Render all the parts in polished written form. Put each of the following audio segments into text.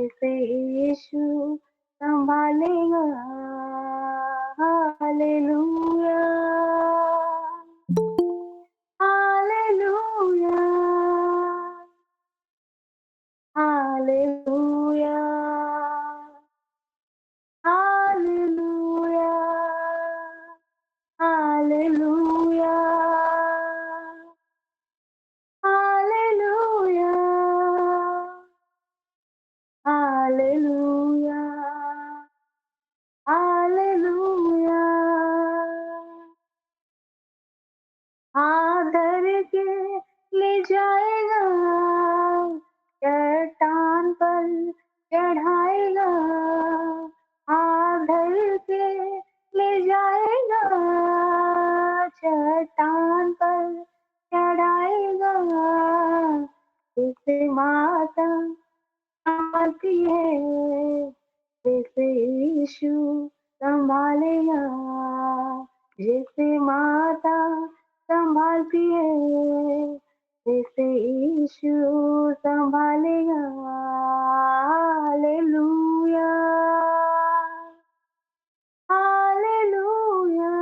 इसे यीशु संभालेगा। Hallelujah, hallelujah, hallelujah, hallelujah, hallelujah, hallelujah, hallelujah, hallelujah. आदर के ले जाएगा, चट्टान पर चढ़ाएगा। आदर के ले जाएगा, चट्टान पर चढ़ाएगा। इसे माता संभालती है, जैसे यीशु संभालेगा। जैसे माता संभालती है, जैसे यीशु संभालेगा। Hallelujah, hallelujah,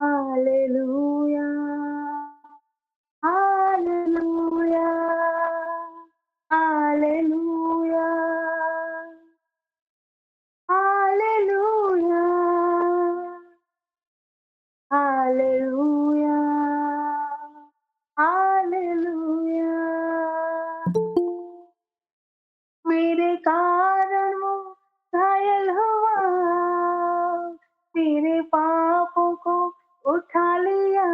hallelujah, hallelujah, hallelujah, hallelujah, hallelujah, hallelujah. मेरे कारण वो घायल हुआ, तेरे पापों को उठा लिया।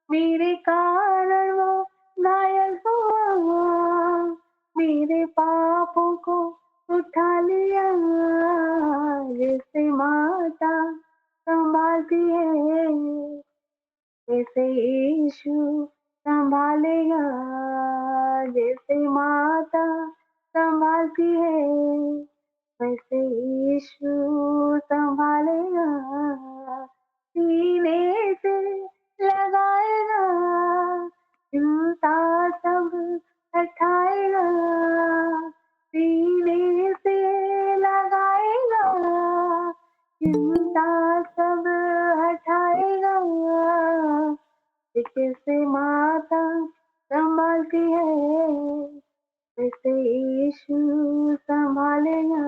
मेरे कारण वो घायल हुआ, मेरे पापों को उठा लिया। जैसे माता संभालती है, जैसे यीशु संभालेगा। जैसे माता संभालती है, वैसे यीशु संभालेगा। सीने से लगाएगा, चिंता सब हटाएगा। सीने से लगाएगा, चिंता सब हटाएगा। जैसे माता संभालती है, वैसे यीशु संभालेगा।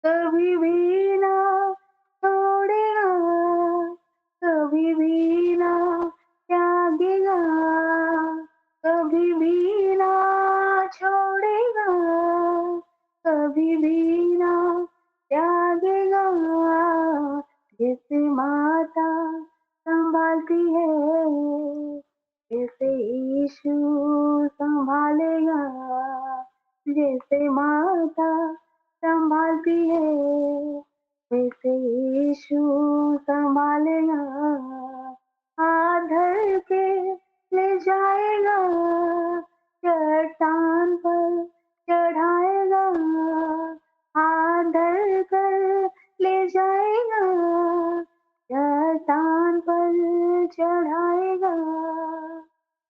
कभी भी ना छोड़ेगा, कभी भी ना त्यागेगा। कभी भी ना छोड़ेगा, कभी भी ना त्यागेगा। जैसे माता संभालती है, जैसे यीशु संभालेगा। जैसे माता संभालती है, वैसे यीशु संभालेगा। हाथ धर के ले जाएगा, चट्टान पर चढ़ाएगा। हाथ धर कर ले जाएगा, चट्टान पर चढ़ाएगा।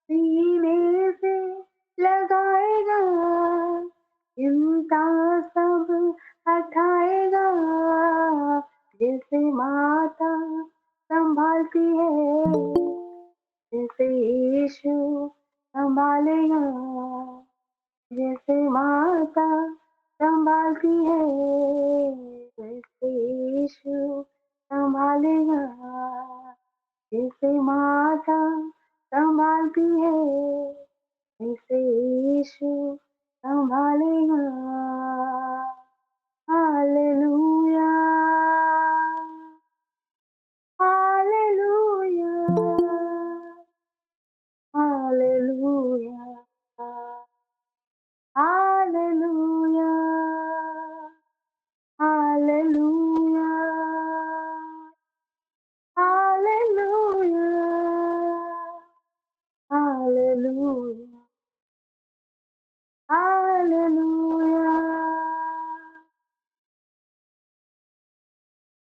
सीने से लगाएगा, चिंता सब हटाएगा। जैसे माता संभालती है, जैसे यीशु संभालेगा। जैसे माता संभालती है, वैसे यीशु संभालेगा। जैसे माता संभालती है, वैसे यीशु संभालेगा। Hallelujah, hallelujah, hallelujah, hallelujah, hallelujah, hallelujah, hallelujah, hallelujah.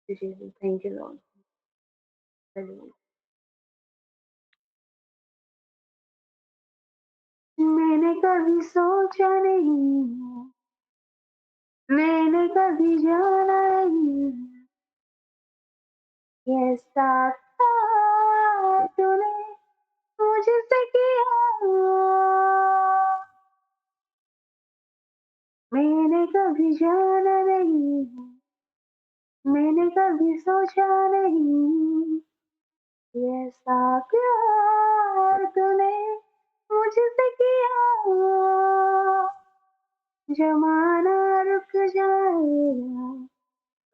Jesus, thank you, Lord. Hallelujah. मैंने कभी सोचा नहीं, मैंने कभी जाना नहीं, ऐसा था तूने मुझसे किया। मैंने कभी जाना नहीं, मैंने कभी सोचा नहीं, ऐसा प्यार तूने मुझसे किया। जमाना रुक जाएगा,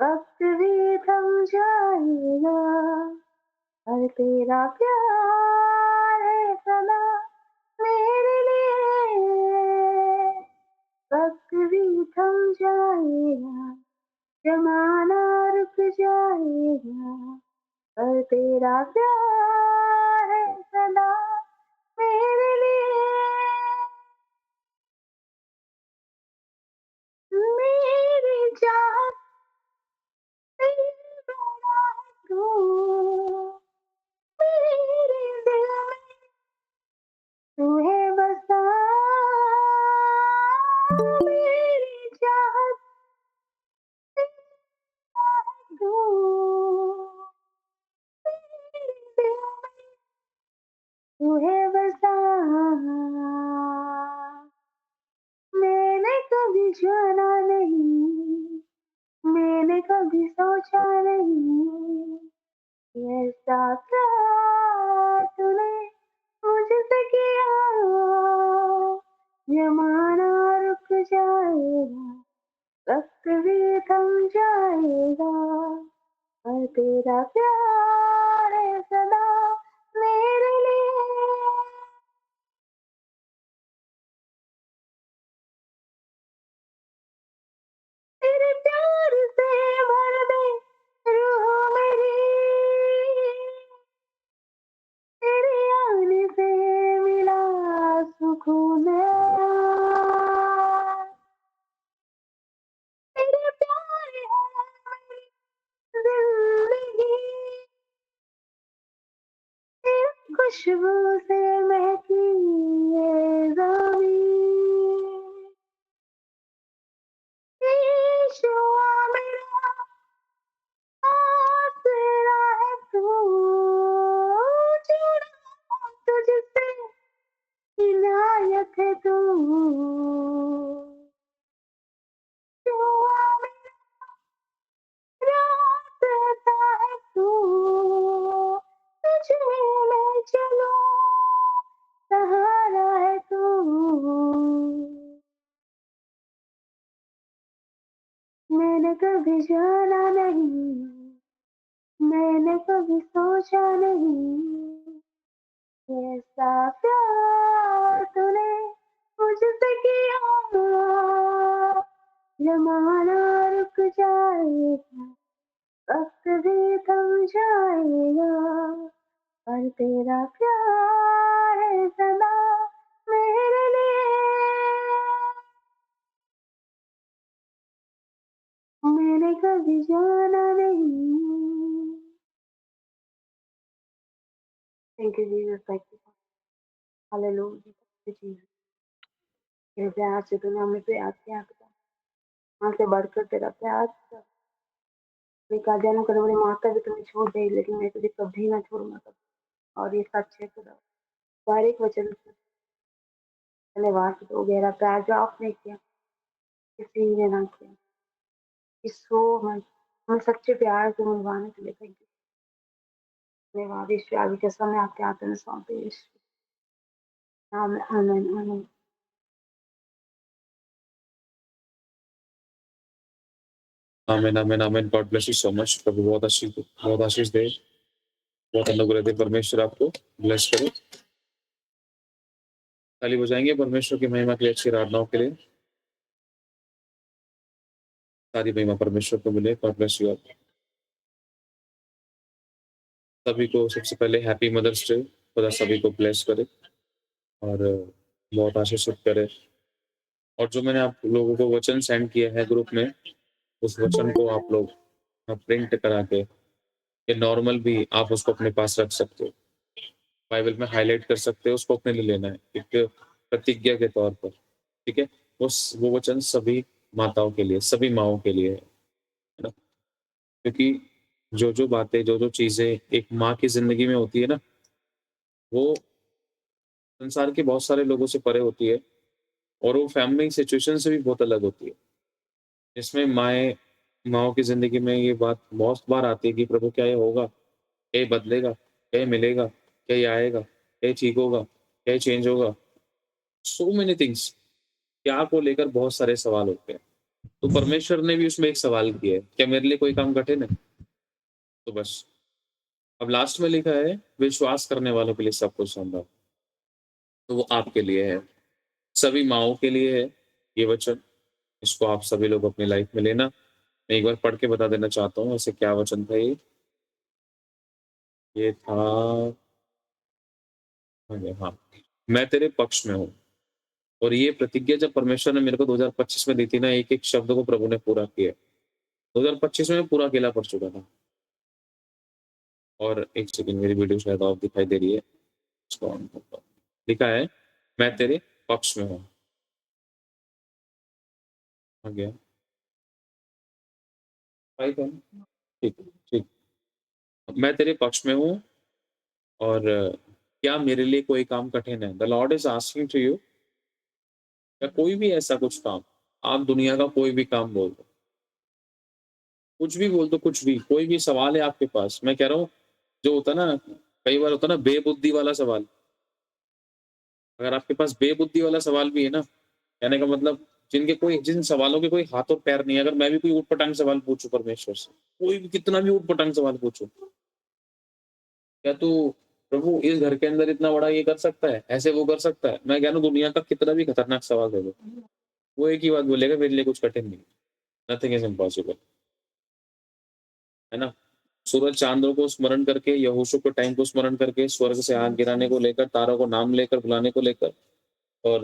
वक्त भी थम जाएगा, पर तेरा प्यार है सदा मेरे लिए। वक्त भी थम जाएगा, जमाना रुक जाएगा, पर तेरा प्यार है सदा मेरे लिए। मेरी चाहत से बड़ा है तू, मेरे दिल में तू है बसा। मेरी चाहत से बड़ा है तू, मेरे दिल में तू है बसा। मैंने कभी जाना नहीं, मैंने कभी सोचा नहीं, ऐसा प्यार तूने मुझसे किया। जमाना रुक जाएगा, वक्त भी थम जाएगा, पर तेरा प्यार है सदा मेरे लिए। तेरे प्यार से भर दे रूह मेरी, तेरे आने से मिला सुकून। तेरे प्यार है मेरी जिंदगी, तेरी खुशबू से महकी ये ज़मीं। यीशुआ मेरा आसरा है तू, जुड़ा तुझसे इनायत है तू। यीशुआ मेरा रास्ता है तू, तुझे मैं चलूं, सहारा है तू। मैंने कभी जाना नहीं, मैंने कभी सोचा नहीं, ऐसा प्यार तूने मुझसे किया। जमाना रुक जाएगा, वक्त भी थम जाएगा, पर तेरा प्यार है सदा मेरे लिए। मैंने कभी जाना नहीं। Thank you Jesus, thank you, hallelujah Jesus. तेरे प्यार से तूने हमें प्यार किया खुदा, वहाँ से बढ़कर तेरा प्यार था। मैं कहा जानू कर मेरी माता भी तुम्हें छोड़ गई, लेकिन मैं तुझे कभी ना छोड़ूंगा कभी। और ये सच है खुदा, हर एक वचन से धन्यवाद कि वो गहरा प्यार जो आपने किया किसी ने ना किया। इसको हमें सच्चे प्यार से निभाने के लिए थैंक यू। धन्यवाद यीशु, आगे के समय आपके हाथों में सौंपे यीशु। आमीन आमीन आमीन। आमीन आमीन आमीन। God bless you so much. प्रभु बहुत आशीष दे, बहुत अनुग्रह दे। परमेश्वर आपको ब्लेस करे। ताली बजाएंगे परमेश्वर की महिमा के लिए, अच्छी आराधनाओं के लिए। सारी महिमा परमेश्वर को मिले। गॉड ब्लेस यू आप सभी को। सबसे पहले हैप्पी मदर्स डे। खुदा सभी को ब्लेस करे और बहुत आशीषित करे। और जो मैंने आप लोगों को वचन सेंड किया है ग्रुप में, उस वचन को आप लोग प्रिंट करा के, ये नॉर्मल भी आप उसको अपने पास रख सकते हो, बाइबल में हाईलाइट कर सकते हो, उसको अपने लिए लेना है। एक प्रतिज्ञा के तौर पर, ठीक है? वो वचन सभी माताओं के लिए, सभी माँओं के लिए है ना? क्योंकि जो-जो बातें, जो-जो चीज़ें एक माँ की ज़िंदगी में होती है ना, वो संसार के बहुत सारे लोगों से परे होती है और वो फैमिली सिचुएशन से भी बहुत अलग होती है। इसमें माँओं की ज़िंदगी में ये बात बहुत बार आती है कि प्रभु क्या ये होगा? क्या ये बदलेगा? क्या ये मिलेगा? क्या ये आएगा? क्या ये ठीक होगा? क्या ये चेंज होगा? So many things. क्या को लेकर बहुत सारे सवाल होते हैं। तो परमेश्वर ने भी उसमें एक सवाल किया है, क्या मेरे लिए कोई काम कठिन है? तो बस, अब लास्ट में लिखा है, विश्वास करने वालों के लिए सब कुछ संभव है। तो वो आपके लिए है, सभी माँओं के लिए है ये वचन। इसको आप सभी लोग अपनी लाइफ में लेना। मैं एक बार पढ़ के बता देना चाहता हूँ, ऐसे क्या वचन था ये? ये था हाँ, मैं तेरे पक्ष में हूँ। और ये प्रतिज्ञा जब परमेश्वर ने मेरे को 2025 में दी थी ना, एक-एक शब्द को प्रभु ने पूरा किया। 2025 में मैं पूरा अकेला पढ़ चुका था। और एक सेकंड, मेरी वीडियो शायद ऑफ दिखाई दे रही है। इसको ऑन करता हूँ। लिखा है, मैं तेरे पक्ष में हूँ। आ गया? आई था? ठीक, ठीक। मैं तेरे पक्ष में हूँ और क्या मेरे लिए कोई काम कठिन है? The Lord is asking to you, या कोई भी ऐसा कुछ काम, आप दुनिया का कोई भी काम बोल दो, कुछ भी बोल दो, कुछ भी, कोई भी सवाल है आपके पास, मैं कह रहा हूँ, जो होता है ना, कई बार होता है ना बेबुद्धि वाला सवाल, अगर आपके पास बेबुद्धि वाला सवाल भी है ना, कहने का मतलब जिन सवालों के कोई हाथ और पैर नहीं है, अगर मैं भी कोई ऊट-पटांग सवाल पूछूँ परमेश्वर से, कोई भी कितना भी ऊट-पटांग सवाल पूछूँ, क्या तू प्रभु इस घर के अंदर इतना बड़ा ये कर सकता है? ऐसे वो कर सकता है? मैं कह रहा हूँ दुनिया का कितना भी खतरनाक सवाल दे दो, वो एक ही बात बोलेगा, मेरे लिए कुछ कठिन नहीं, नथिंग इज़ इम्पॉसिबल, है ना? सूरज चाँदों को स्मरण करके, यहोशू के टाइम को स्मरण करके, स्वर्ग से आग गिराने को लेकर, तारों को नाम लेकर बुलाने को लेकर, और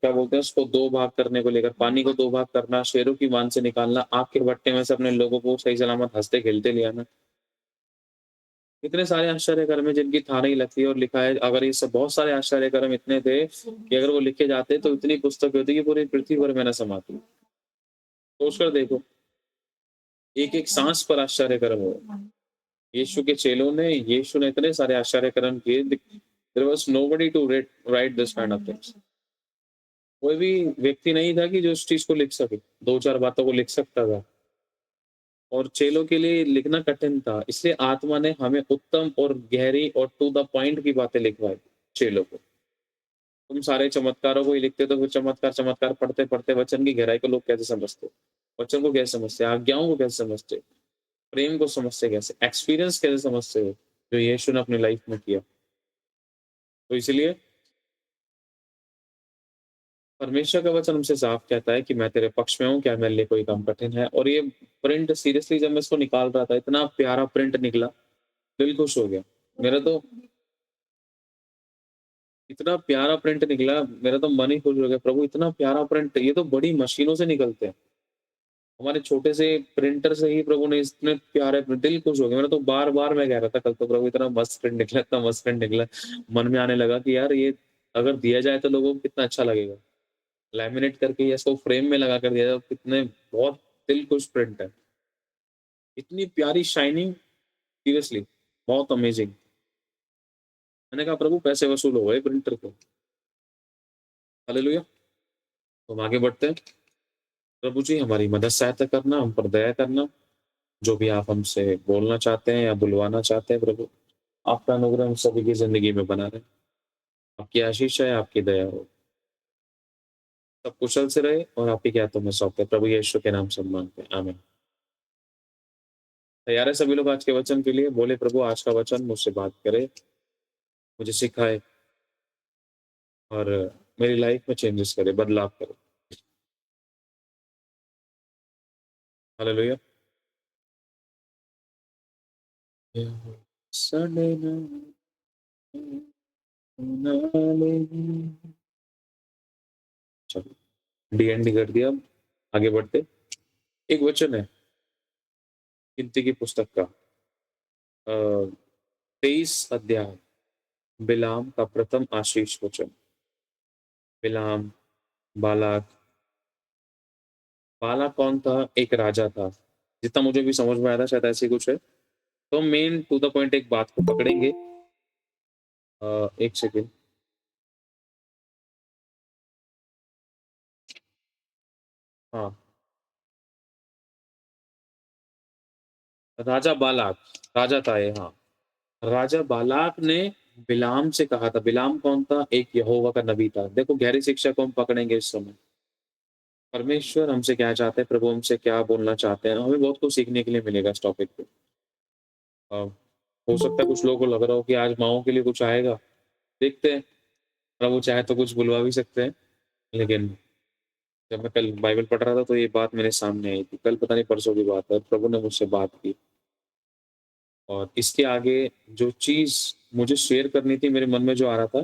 क्या बोलते हैं उसको, 2 भाग करने को लेकर, पानी को 2 भाग करना, शेरों की बाँध से निकालना, आग के भट्टे में से अपने लोगों को सही सलामत हँसते-खेलते ले आना। इतने सारे आश्चर्य कर्म हैं जिनकी थाह नहीं लगती, और लिखा है अगर ये सब बहुत सारे आश्चर्य कर्म इतने थे कि अगर वो लिखे जाते तो इतनी पुस्तक होती कि पूरी पृथ्वी भर में ना समाती। सोच कर देखो, एक-एक साँस पर आश्चर्य कर्म हो। यीशु ने इतने सारे आश्चर्य कर्म किए, there was nobody to write this kind of things. कोई भी व्यक्ति नहीं था कि जो उस चीज़ को लिख सके, 2-4 बातों को लिख सकता था, और चेलों के लिए लिखना कठिन था। इसलिए आत्मा ने हमें उत्तम और गहरी और टू द पॉइंट की बातें लिखवाई, चेलों को। तुम सारे चमत्कारों को ही लिखते तो फिर चमत्कार पढ़ते-पढ़ते वचन की गहराई को लोग कैसे समझते? वचन को कैसे समझते? आज्ञाओं को कैसे समझते? प्रेम को समझते कैसे? एक्सपीरियंस कैसे समझते हो, जो यीशु ने अपनी लाइफ में किया? तो इसलिए परमेश्वर का वचन हमसे साफ कहता है कि मैं तेरे पक्ष में हूँ, क्या मेरे लिए कोई काम कठिन है? और ये प्रिंट सीरियसली जब मैं इसको निकाल रहा था, इतना प्यारा प्रिंट निकला, दिल खुश हो गया। मेरा तो इतना प्यारा प्रिंट निकला, मेरा तो मन ही खुश हो गया, प्रभु इतना प्यारा प्रिंट, ये तो बड़ी मशीनों से निकलते हैं। हमारे छोटे से प्रिंटर से ही प्रभु ने इतने प्यारे दिल खुश हो गया। मेरा तो बार-बार मैं कह रहा था कल, तो प्रभु इतना मस्त प्रिंट निकला, इतना मस्त प्रिंट निकला। मन में आने लगा कि यार ये अगर दिया जाए तो लोगों को कितना अच्छा लगेगा। लैमिनेट करके या इसको फ्रेम में लगा कर दिया जाए, कितने बहुत दिल खुश प्रिंट है। इतनी प्यारी शाइनिंग, सीरियसली बहुत अमेजिंग। मैंने कहा प्रभु पैसे वसूल हो गए प्रिंटर के। हालेलुया! तो हम आगे बढ़ते हैं। प्रभु जी हमारी मदद सहायता करना, हम पर दया करना, जो भी आप हमसे बोलना चाहते हैं या बुलवाना चाहते हैं प्रभु, आपका अनुग्रह हम सभी की ज़िंदगी में बना रहे। आपकी आशीष है, आपकी दया हो। सब कुशल से रहे और आप ही के हाथों में सौंपते हैं। प्रभु यीशु के नाम से माँगते हैं। आमीन। तैयार है सभी लोग आज के वचन के लिए? बोले प्रभु आज का वचन मुझसे बात करे, मुझे सिखाए और मेरी लाइफ में चेंजेस करे, बदलाव करे। हालेलुया! सड़े ना चलो, डी-एन-डी कर दिया अब, आगे बढ़ते। एक वचन है, गिनती की पुस्तक का 23 अध्याय, बिलाम का प्रथम आशीष वचन। बिलाम, बालाक। बालाक कौन था? एक राजा था। जितना मुझे भी समझ में आया था शायद ऐसे ही कुछ है। तो मेन टू द पॉइंट एक बात को पकड़ेंगे। 1 सेकंड। हाँ, राजा बालाक, राजा था ये, हाँ। राजा बालाक ने बिलाम से कहा था। बिलाम कौन था? एक यहोवा का नबी था। देखो गहरी शिक्षा को हम पकड़ेंगे इस समय। परमेश्वर हमसे क्या चाहते हैं, प्रभु हमसे क्या बोलना चाहते हैं, हमें बहुत कुछ सीखने के लिए मिलेगा इस टॉपिक पे। अ, हो सकता है कुछ लोगों को लग रहा हो कि आज माँओं के लिए कुछ आएगा। देखते हैं, प्रभु चाहे तो कुछ बुलवा भी सकते हैं। लेकिन जब मैं कल बाइबल पढ़ रहा था तो ये बात मेरे सामने आई थी। कल पता नहीं परसों की बात है, प्रभु ने मुझसे बात की। और इसके आगे जो चीज़ मुझे शेयर करनी थी मेरे मन में जो आ रहा था,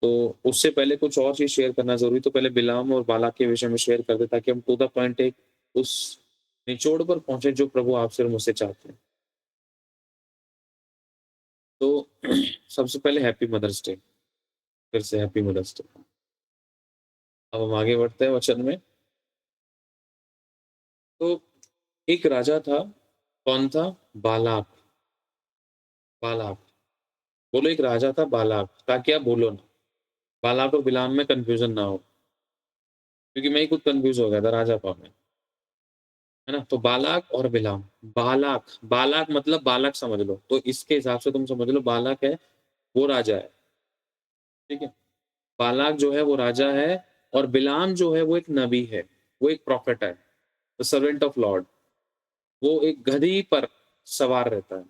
तो उससे पहले कुछ और चीज़ शेयर करना ज़रूरी, तो पहले बिलाम और बालाक के विषय में शेयर कर दें ताकि हम टू द पॉइंट एक उस निचोड़ पर पहुँचे जो प्रभु आपसे और मुझसे चाहते हैं। तो सबसे पहले हैप्पी मदर्स डे, फिर से हैप्पी मदर्स डे। अब हम आगे बढ़ते हैं वचन में। तो एक राजा था, कौन था? बालाक। बालाक, बोलो एक राजा था बालाक, ताकि आप बोलो ना। बालाक और बिलाम में कन्फ्यूज़न ना हो, क्योंकि मैं ही खुद कन्फ्यूज़ हो गया था राजा कौन है ना? तो बालाक और बिलाम। बालाक, बालाक मतलब बालक समझ लो, तो इसके हिसाब से तुम समझ लो बालक है, वो राजा है, ठीक है? बालाक जो है वो राजा है और बिलाम जो है वो एक नबी है, वो एक प्रॉफिट है, द सर्वेंट ऑफ लॉर्ड। वो एक गधी पर सवार रहता है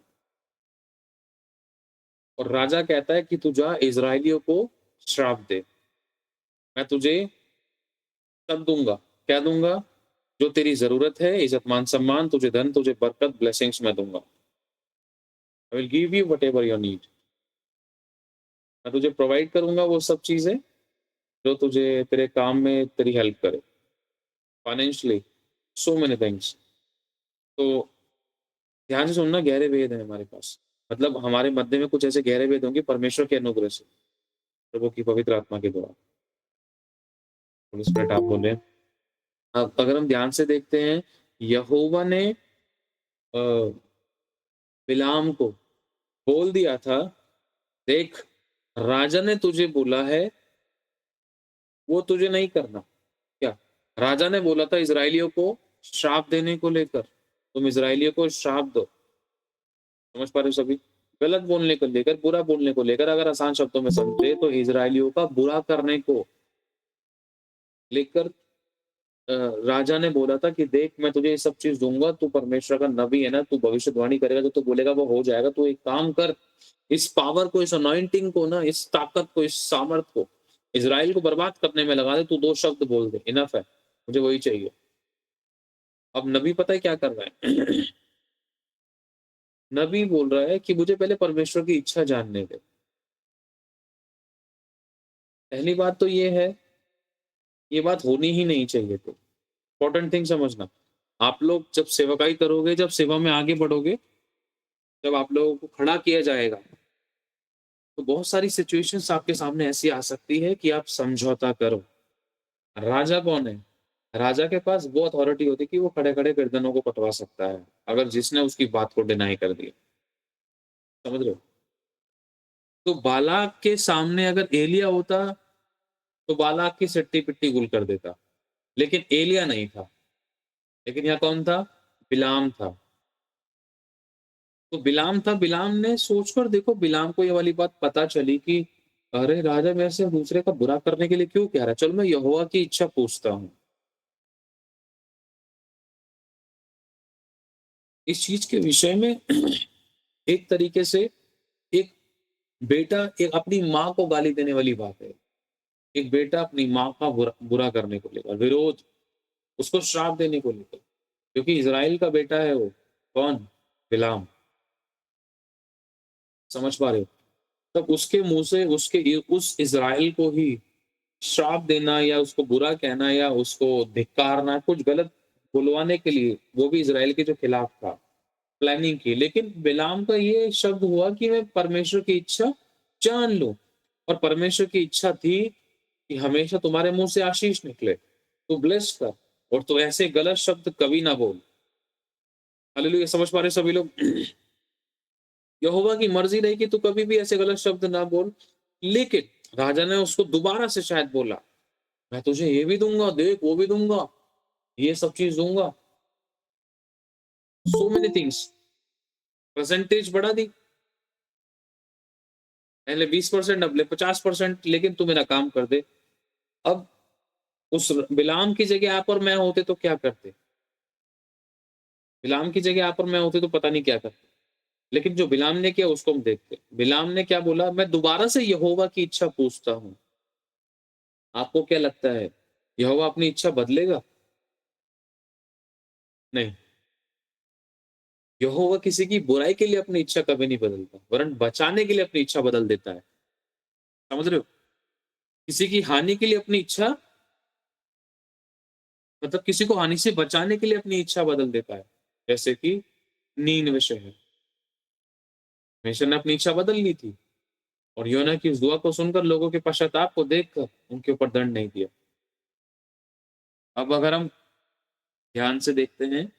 और राजा कहता है कि तू जा इज़राइलियों को श्राप दे। मैं तुझे सब दूँगा। क्या दूँगा? जो तेरी ज़रूरत है, इज़्ज़त, मान-सम्मान, तुझे धन, तुझे बरकत, ब्लेसिंग्स मैं दूँगा। I will give you whatever your need. मैं तुझे प्रोवाइड करूँगा वो सब चीज़ें जो तुझे तेरे काम में तेरी हेल्प करे। Financially, so many things. तो ध्यान से सुनना, गहरे भेद हैं हमारे पास। मतलब हमारे मध्य में कुछ ऐसे गहरे भेद होंगे परमेश्वर के अनुग्रह से, प्रभु की पवित्र आत्मा के द्वारा। होली स्पिरिट आप बोल रहे हैं। अब अगर हम ध्यान से देखते हैं, यहोवा ने अ, बिलाम को बोल दिया था, देख राजा ने तुझे बोला है, वो तुझे नहीं करना। क्या? राजा ने बोला था इज़राइलियों को श्राप देने को लेकर, तुम इज़राइलियों को श्राप दो। समझ पा रहे हो सभी? गलत बोलने को लेकर, बुरा बोलने को लेकर, अगर आसान शब्दों में समझे तो इज़राइलियों का बुरा करने को लेकर राजा ने बोला था कि देख मैं तुझे ये सब चीज़ दूँगा, तू परमेश्वर का नबी है ना, तू भविष्यवाणी करेगा, जो तू बोलेगा वो हो जाएगा। तू एक काम कर, इस पावर को, इस अनॉइंटिंग को ना, इस ताकत को, इस सामर्थ को इज़राइल को बर्बाद करने में लगा दे। तू 2 शब्द बोल दे, इनफ है, मुझे वही चाहिए। अब नबी पता है क्या कर रहा है? नबी बोल रहा है कि मुझे पहले परमेश्वर की इच्छा जानने दे। पहली बात तो ये है, ये बात होनी ही नहीं चाहिए थी। इम्पोर्टेंट थिंग समझना, आप लोग जब सेवकाई करोगे, जब सेवा में आगे बढ़ोगे, जब आप लोगों को खड़ा किया जाएगा, तो बहुत सारी सिचुएशंस आपके सामने ऐसी आ सकती है कि आप समझौता करो। राजा कौन है? राजा के पास वो अथॉरिटी होती है कि वो खड़े-खड़े गर्दनों को कटवा सकता है, अगर जिसने उसकी बात को डिनाई कर दिया। समझ रहे हो? तो बालाक के सामने अगर एलिय्याह होता, तो बालाक की सिट्टी-पिट्टी गुल कर देता, लेकिन एलिय्याह नहीं था। लेकिन यहाँ कौन था? बिलाम था। तो बिलाम था, बिलाम ने सोचकर देखो, बिलाम को ये वाली बात पता चली कि अरे राजा मेरे से दूसरे का बुरा करने के लिए क्यों कह रहा है? चलो मैं यहोवा की इच्छा पूछता हूँ। इस चीज़ के विषय में एक तरीके से एक बेटा एक अपनी माँ को गाली देने वाली बात है। एक बेटा अपनी माँ का बुरा बुरा करने को लेकर, विरोध, उसको श्राप देने को लेकर, क्योंकि इज़राइल का बेटा है वो। कौन? बिलाम। समझ पा रहे हो? तब उसके मुँह से उस इज़राइल को ही श्राप देना या उसको बुरा कहना या उसको धिक्कारना, कुछ गलत बुलवाने के लिए, वो भी इज़राइल के जो खिलाफ था, प्लानिंग की। लेकिन बिलाम का ये शब्द हुआ कि मैं परमेश्वर की इच्छा जान लूँ, और परमेश्वर की इच्छा थी कि हमेशा तुम्हारे मुंह से आशीष निकले, तू ब्लेस कर, और तू ऐसे गलत शब्द कभी ना बोल। हालेलुया, समझ पा रहे हैं सभी लोग? यहोवा की मर्जी रही कि तू कभी भी ऐसे गलत शब्द ना बोल। लेकिन राजा ने उसको दोबारा से शायद बोला, मैं तुझे ये भी दूंगा, देख वो भी दूंगा, ये सब चीज दूंगा, सो मेनी थिंग्स। परसेंटेज बढ़ा दी, पहले 20%, अब ले 50%, लेकिन तू मेरा काम कर दे। अब उस बिलाम की जगह आप और मैं होते तो क्या करते? बिलाम की जगह आप और मैं होते तो पता नहीं क्या करते। लेकिन जो बिलाम ने किया उसको हम देखते हैं। बिलाम ने क्या बोला? मैं दोबारा से यहोवा की इच्छा पूछता हूँ। आपको क्या लगता है, यहोवा अपनी इच्छा बदलेगा? नहीं। यहोवा किसी की बुराई के लिए अपनी इच्छा कभी नहीं बदलता, वरन बचाने के लिए अपनी इच्छा बदल देता है। समझ रहे हो? किसी की हानि के लिए अपनी इच्छा, मतलब किसी को हानि से बचाने के लिए अपनी इच्छा बदल देता है। जैसे कि नीनवे शहर, परमेश्वर ने अपनी इच्छा बदल ली थी, और योना की उस दुआ को सुनकर, लोगों के पश्चाताप को देखकर उनके ऊपर दंड नहीं दिया। अब अगर हम ध्यान से देखते हैं,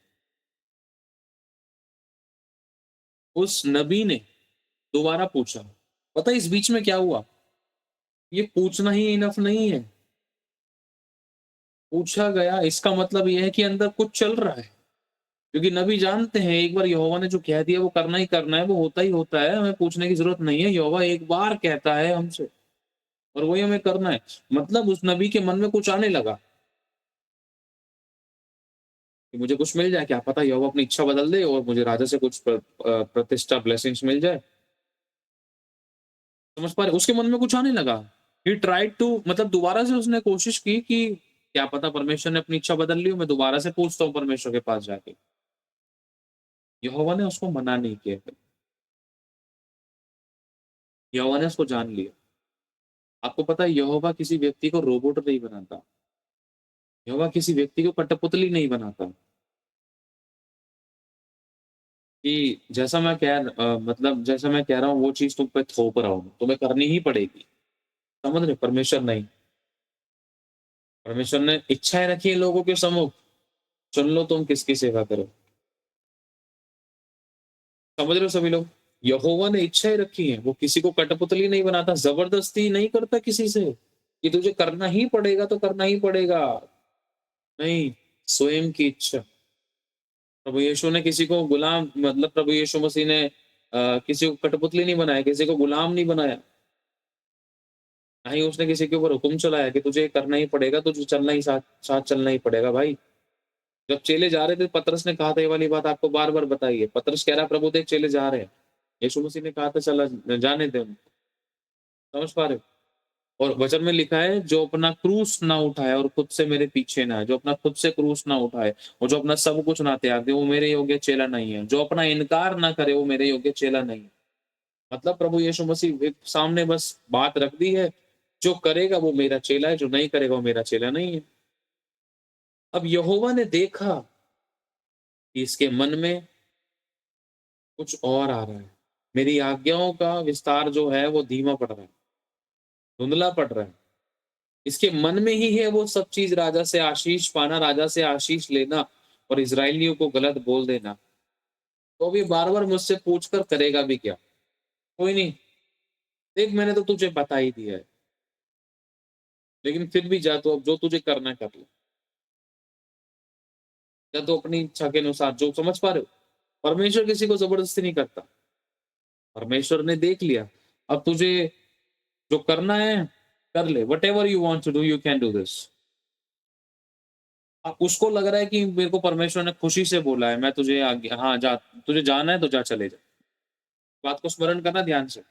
उस नबी ने दोबारा पूछा। पता है इस बीच में क्या हुआ? ये पूछना ही इनफ नहीं है, पूछा गया इसका मतलब ये है कि अंदर कुछ चल रहा है। क्योंकि नबी जानते हैं एक बार यहोवा ने जो कह दिया वो करना ही करना है, वो होता ही होता है, हमें पूछने की जरूरत नहीं है। यहोवा एक बार कहता है हमसे, और वही हमें करना है। मतलब उस नबी के मन में कुछ आने लगा कि मुझे कुछ मिल जाए, क्या पता यहोवा अपनी इच्छा बदल दे और मुझे राजा से कुछ प्रतिष्ठा, ब्लेसिंग्स मिल जाए। समझ पा रहे? उसके मन में कुछ आने लगा। ही ट्राइड टू, मतलब दोबारा से उसने कोशिश की कि क्या पता परमेश्वर ने अपनी इच्छा बदल ली हो, मैं दोबारा से पूछता हूँ परमेश्वर के पास जाके। यहोवा ने उसको मना नहीं किया फिर। यहोवा ने उसको जान लिया। आपको पता है यहोवा किसी व्यक्ति को रोबोट नहीं बनाता, यहोवा किसी व्यक्ति को कठपुतली नहीं बनाता। कि जैसा मैं मतलब जैसा मैं कह रहा हूँ वो चीज तुम पे थोप रहा हूँ, तुम्हें करनी ही पड़ेगी। समझ रहे? परमेश्वर नहीं। परमेश्वर ने इच्छाएं रखी है लोगों के सम्मुख, चुन लो तुम किसकी सेवा करो। समझ रहे हो सभी लोग? यहोवा ने इच्छाएं रखी हैं, वो किसी को कठपुतली नहीं बनाता, जबरदस्ती नहीं करता किसी से कि तुझे करना ही पड़ेगा तो करना ही पड़ेगा। नहीं, स्वयं की इच्छा। प्रभु यीशु ने किसी को गुलाम, मतलब प्रभु यीशु मसीह ने किसी को कठपुतली नहीं बनाया, किसी को गुलाम नहीं बनाया। ना ही उसने किसी के ऊपर हुक्म चलाया कि तुझे करना ही पड़ेगा, तुझे चलना ही साथ साथ चलना ही पड़ेगा भाई। जब चेले जा रहे थे, पतरस ने कहा था ये वाली बात आपको बार-बार बताई है। पतरस कह रहा है प्रभु देख चेले जा रहे हैं। यीशु मसीह ने कहा था चला जाने दे उनको। समझ पा रहे हो? और वचन में लिखा है जो अपना क्रूस ना उठाए और खुद से मेरे पीछे ना आए, जो अपना खुद से क्रूस ना उठाए और जो अपना सब कुछ ना त्याग दे, वो मेरे योग्य चेला नहीं है। जो अपना इनकार ना करे, वो मेरे योग्य चेला नहीं है। मतलब प्रभु यीशु मसीह एक सामने बस बात रख दी है, जो करेगा वो मेरा चेला है, जो नहीं करेगा वो मेरा चेला नहीं है। अब यहोवा ने देखा कि इसके मन में कुछ और आ रहा है। मेरी आज्ञाओं का विस्तार जो है वो धीमा पड़ रहा है, धुंधला पड़ रहा है। इसके मन में ही है वो सब चीज़, राजा से आशीष पाना, राजा से आशीष लेना और इस्राएलियों को गलत बोल देना। तो अब ये बार-बार मुझसे पूछ कर करेगा भी क्या? कोई नहीं, देख मैंने तो तुझे बता ही दिया है। लेकिन फिर भी जा, तू अब जो तुझे करना है कर ले। या तो अपनी इच्छा के अनुसार जो, समझ पा रहे हो? परमेश्वर किसी को ज़बरदस्ती नहीं करता। परमेश्वर ने देख लिया, अब तुझे जो करना है कर ले। Whatever you want to do you can do this. अब उसको लग रहा है कि मेरे को परमेश्वर ने खुशी से बोला है, मैं तुझे आगे, हाँ जा, तुझे जाना है तो जा, चले जा। बात को स्मरण करना ध्यान से।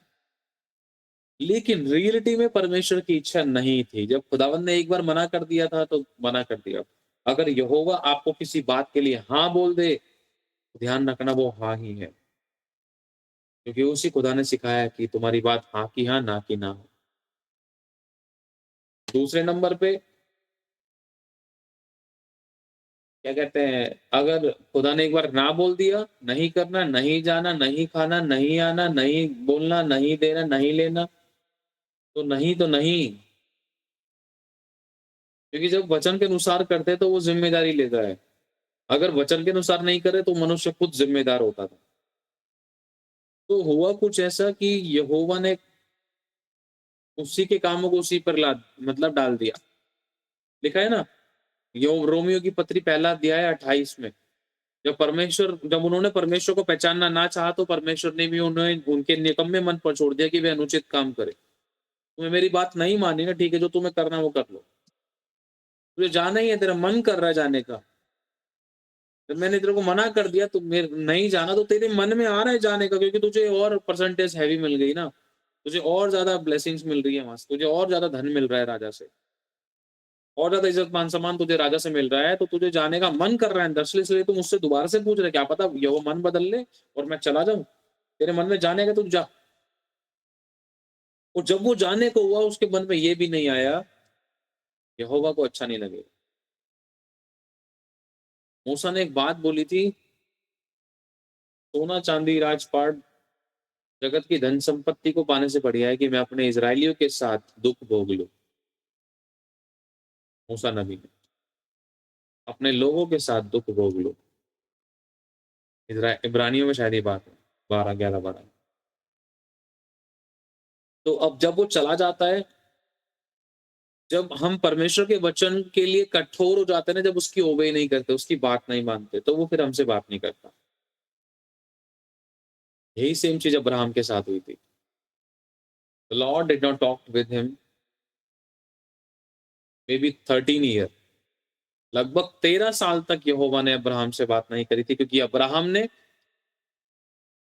लेकिन रियलिटी में परमेश्वर की इच्छा नहीं थी। जब खुदावंद ने एक बार मना कर दिया था तो मना कर दिया। अगर यहोवा आपको किसी बात के लिए हाँ बोल दे, तो ध्यान रखना वो हाँ ही है। क्योंकि उसी खुदा ने सिखाया है कि तुम्हारी बात हाँ की हाँ, ना की ना हो। दूसरे नंबर पे क्या कहते हैं, अगर खुदा ने एक बार ना बोल दिया, नहीं करना, नहीं जाना, नहीं खाना, नहीं आना, नहीं बोलना, नहीं देना, नहीं लेना, तो नहीं तो नहीं। क्योंकि जब वचन के अनुसार करते हैं तो वो जिम्मेदारी लेता है। अगर वचन के अनुसार नहीं करे तो मनुष्य खुद जिम्मेदार होता था। तो हुआ कुछ ऐसा कि यहोवा ने उसी के कामों को उसी पर ला मतलब डाल दिया। लिखा है ना, यो रोमियो की पत्री पहला अध्याय 28 में, जब उन्होंने परमेश्वर को पहचानना ना चाहा तो परमेश्वर ने भी उन्हें उनके निकम्मे मन पर छोड़ दिया कि वे अनुचित काम करे। तुम्हें मेरी बात नहीं मानी ना, ठीक है, जो तुम्हें करना है वो कर लो। तुझे जाना ही है, तेरा मन कर रहा है जाने का। जब मैंने तेरे को मना कर दिया, तो मेरे नहीं जाना, तो तेरे मन में आ रहा है जाने का, क्योंकि तुझे और परसेंटेज हैवी मिल गई ना, तुझे और ज्यादा ब्लेसिंग्स मिल रही है वहां से, तुझे और ज्यादा धन मिल रहा है राजा से, और ज्यादा इज्जत मान सम्मान तुझे राजा से मिल रहा है, तो तुझे जाने का मन कर रहा है अंदर से, इसलिए तुम मुझसे दोबारा से पूछ रहे, क्या पता ये वो मन बदल ले और मैं चला जाऊं। तेरे मन में जाने का, तू जा। और जब वो जाने को हुआ, उसके मन में ये भी नहीं आया, यहोवा को अच्छा नहीं लगेगा। मूसा ने एक बात बोली थी, सोना चांदी राजपाट जगत की धन संपत्ति को पाने से बढ़िया है कि मैं अपने इजरायलियों के साथ दुख भोग लूं। मूसा नबी ने अपने लोगों के साथ दुख भोग लो। इब्रानियों में शायद ये बात है, 12 11 12। तो अब जब वो चला जाता है, जब हम परमेश्वर के वचन के लिए कठोर हो जाते हैं ना, जब उसकी ओबे नहीं करते, उसकी बात नहीं मानते, तो वो फिर हमसे बात नहीं करता। यही सेम चीज अब्राहम के साथ हुई थी। The Lord did not talk with him maybe 13 year, लगभग 13 साल तक यहोवा ने अब्राहम से बात नहीं करी थी, क्योंकि अब्राहम ने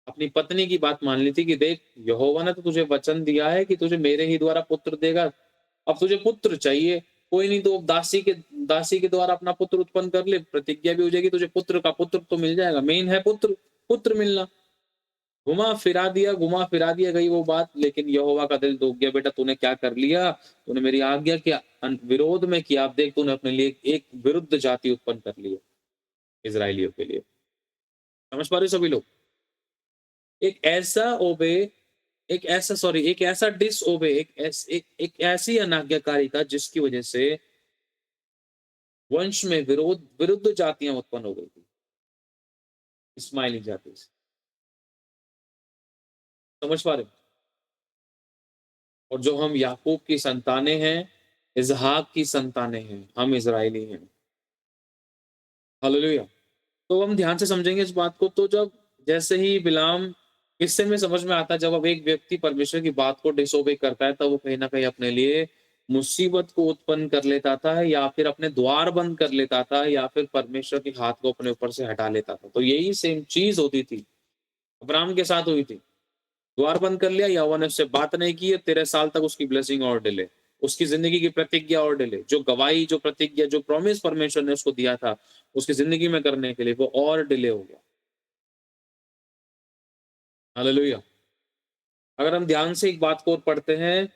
अपनी पत्नी की बात मान ली थी कि देख, यहोवा ने तो तुझे वचन दिया है कि तुझे मेरे ही द्वारा पुत्र देगा, अब तुझे पुत्र चाहिए, कोई नहीं तो दासी के द्वारा अपना पुत्र उत्पन्न कर ले, प्रतिज्ञा भी हो जाएगी, तुझे पुत्र का पुत्र तो मिल जाएगा। मेन है पुत्र, पुत्र मिलना। घुमा फिरा दिया गई वो बात, लेकिन यहोवा का दिल दुख गया, बेटा तूने क्या कर लिया, तूने मेरी आज्ञा के विरोध में किया, अब देख तूने अपने लिए एक विरुद्ध जाति उत्पन्न कर ली है, इजरायलियों के लिए। समझ पा रहे हो सभी लोग? एक ऐसा ओबे, एक ऐसा डिस ओबे, एक ऐसी अनाज्ञाकारिता जिसकी वजह से वंश में विरुद्ध जातियां उत्पन्न हो गई थी, इस्माइली जाति से। समझ पा रहे हो? और जो हम याकूब की संतानें हैं, इसहाक की संतानें हैं, हम इजरायली हैं। हालेलुया। तो हम ध्यान से समझेंगे इस बात को। तो जब जैसे ही बिलाम, इससे में समझ में आता है, जब अब एक व्यक्ति परमेश्वर की बात को डिसोबे करता है, तब वो कहीं ना कहीं अपने लिए मुसीबत को उत्पन्न कर लेता था, या फिर अपने द्वार बंद कर लेता था, या फिर परमेश्वर के हाथ को अपने ऊपर से हटा लेता था। तो यही सेम चीज होती थी, अब्राहम के साथ हुई थी। द्वार बंद कर लिया, यहोवा ने उससे बात नहीं की, 13 साल तक उसकी ब्लेसिंग और डिले, उसकी जिंदगी की प्रतिज्ञा और डिले, जो गवाही, जो प्रतिज्ञा, जो प्रॉमिस परमेश्वर ने उसको दिया था उसकी जिंदगी में करने के लिए, वो और डिले हो गया। हालेलुया। अगर हम ध्यान से एक बात को और पढ़ते हैं,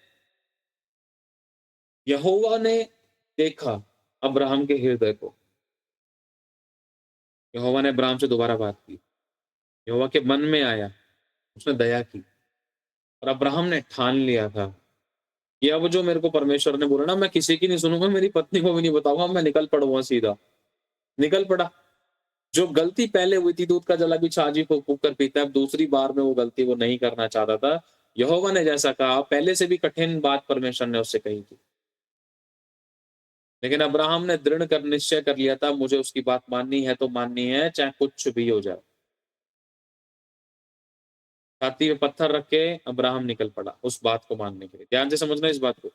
यहोवा ने देखा अब्राहम के हृदय को, यहोवा ने अब्राहम से दोबारा बात की, यहोवा के मन में आया, उसने दया की, और अब्राहम ने ठान लिया था कि अब जो मेरे को परमेश्वर ने बोला ना, मैं किसी की नहीं सुनूंगा, मेरी पत्नी को भी नहीं बताऊंगा, मैं निकल पड़ूंगा सीधा। निकल पड़ा। जो गलती पहले हुई थी, दूध का जला भी छाजी को फूंक कर पीता है, अब दूसरी बार में वो गलती वो नहीं करना चाहता था। यहोवा ने जैसा कहा, पहले से भी कठिन बात परमेश्वर ने उससे कही थी, लेकिन अब्राहम ने दृढ़ कर निश्चय कर लिया था, मुझे उसकी बात माननी है तो माननी है, चाहे कुछ भी हो जाए। छाती में पत्थर रख के अब्राहम निकल पड़ा उस बात को मानने के लिए। ध्यान से समझना इस बात को।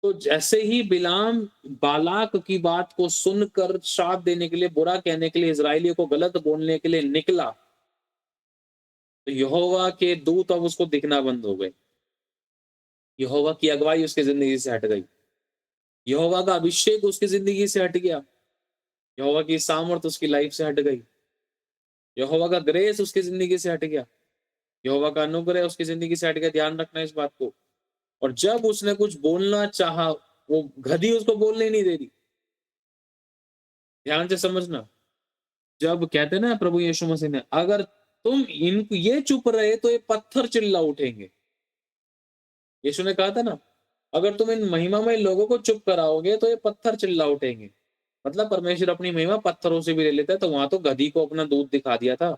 तो जैसे ही बिलाम बालाक की बात को सुनकर श्राप देने के लिए, बुरा कहने के लिए, इजरायलियों को गलत बोलने के लिए निकला, तो यहोवा के दूत अब उसको दिखना बंद हो गए। यहोवा की अगुवाई उसकी जिंदगी से हट गई, यहोवा का अभिषेक उसकी जिंदगी से हट गया, यहोवा की सामर्थ उसकी लाइफ से हट गई, यहोवा का ग्रेस उसकी जिंदगी से हट गया, यहोवा का अनुग्रह उसकी जिंदगी से हट गया। ध्यान रखना इस बात को। और जब उसने कुछ बोलना चाहा, वो गधी उसको बोलने ही नहीं दे रही। ध्यान से समझना। जब कहते हैं ना प्रभु यीशु मसीह ने, अगर तुम इनको ये चुप रहे तो ये पत्थर चिल्ला उठेंगे। यीशु ने कहा था ना, अगर तुम इन महिमामय लोगों को चुप कराओगे तो ये पत्थर चिल्ला उठेंगे। मतलब परमेश्वर अपनी महिमा पत्थरों से भी ले लेता है, तो वहां तो गधी को अपना दूध दिखा दिया था।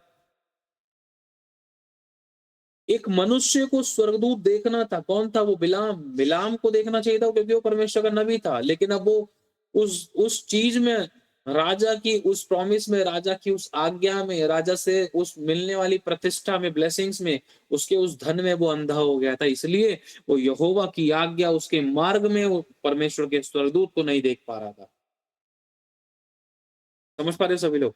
एक मनुष्य को स्वर्गदूत देखना था, कौन था वो? बिलाम। बिलाम को देखना चाहिए था क्योंकि वो परमेश्वर का नबी था, लेकिन अब वो उस चीज में, राजा की उस प्रॉमिस में, राजा की उस आज्ञा में, राजा से उस मिलने वाली प्रतिष्ठा में, ब्लेसिंग्स में, उसके उस धन में वो अंधा हो गया था। इसलिए वो यहोवा की आज्ञा, उसके मार्ग में वो परमेश्वर के स्वर्गदूत को नहीं देख पा रहा था। समझ पा रहे हो सभी लोग?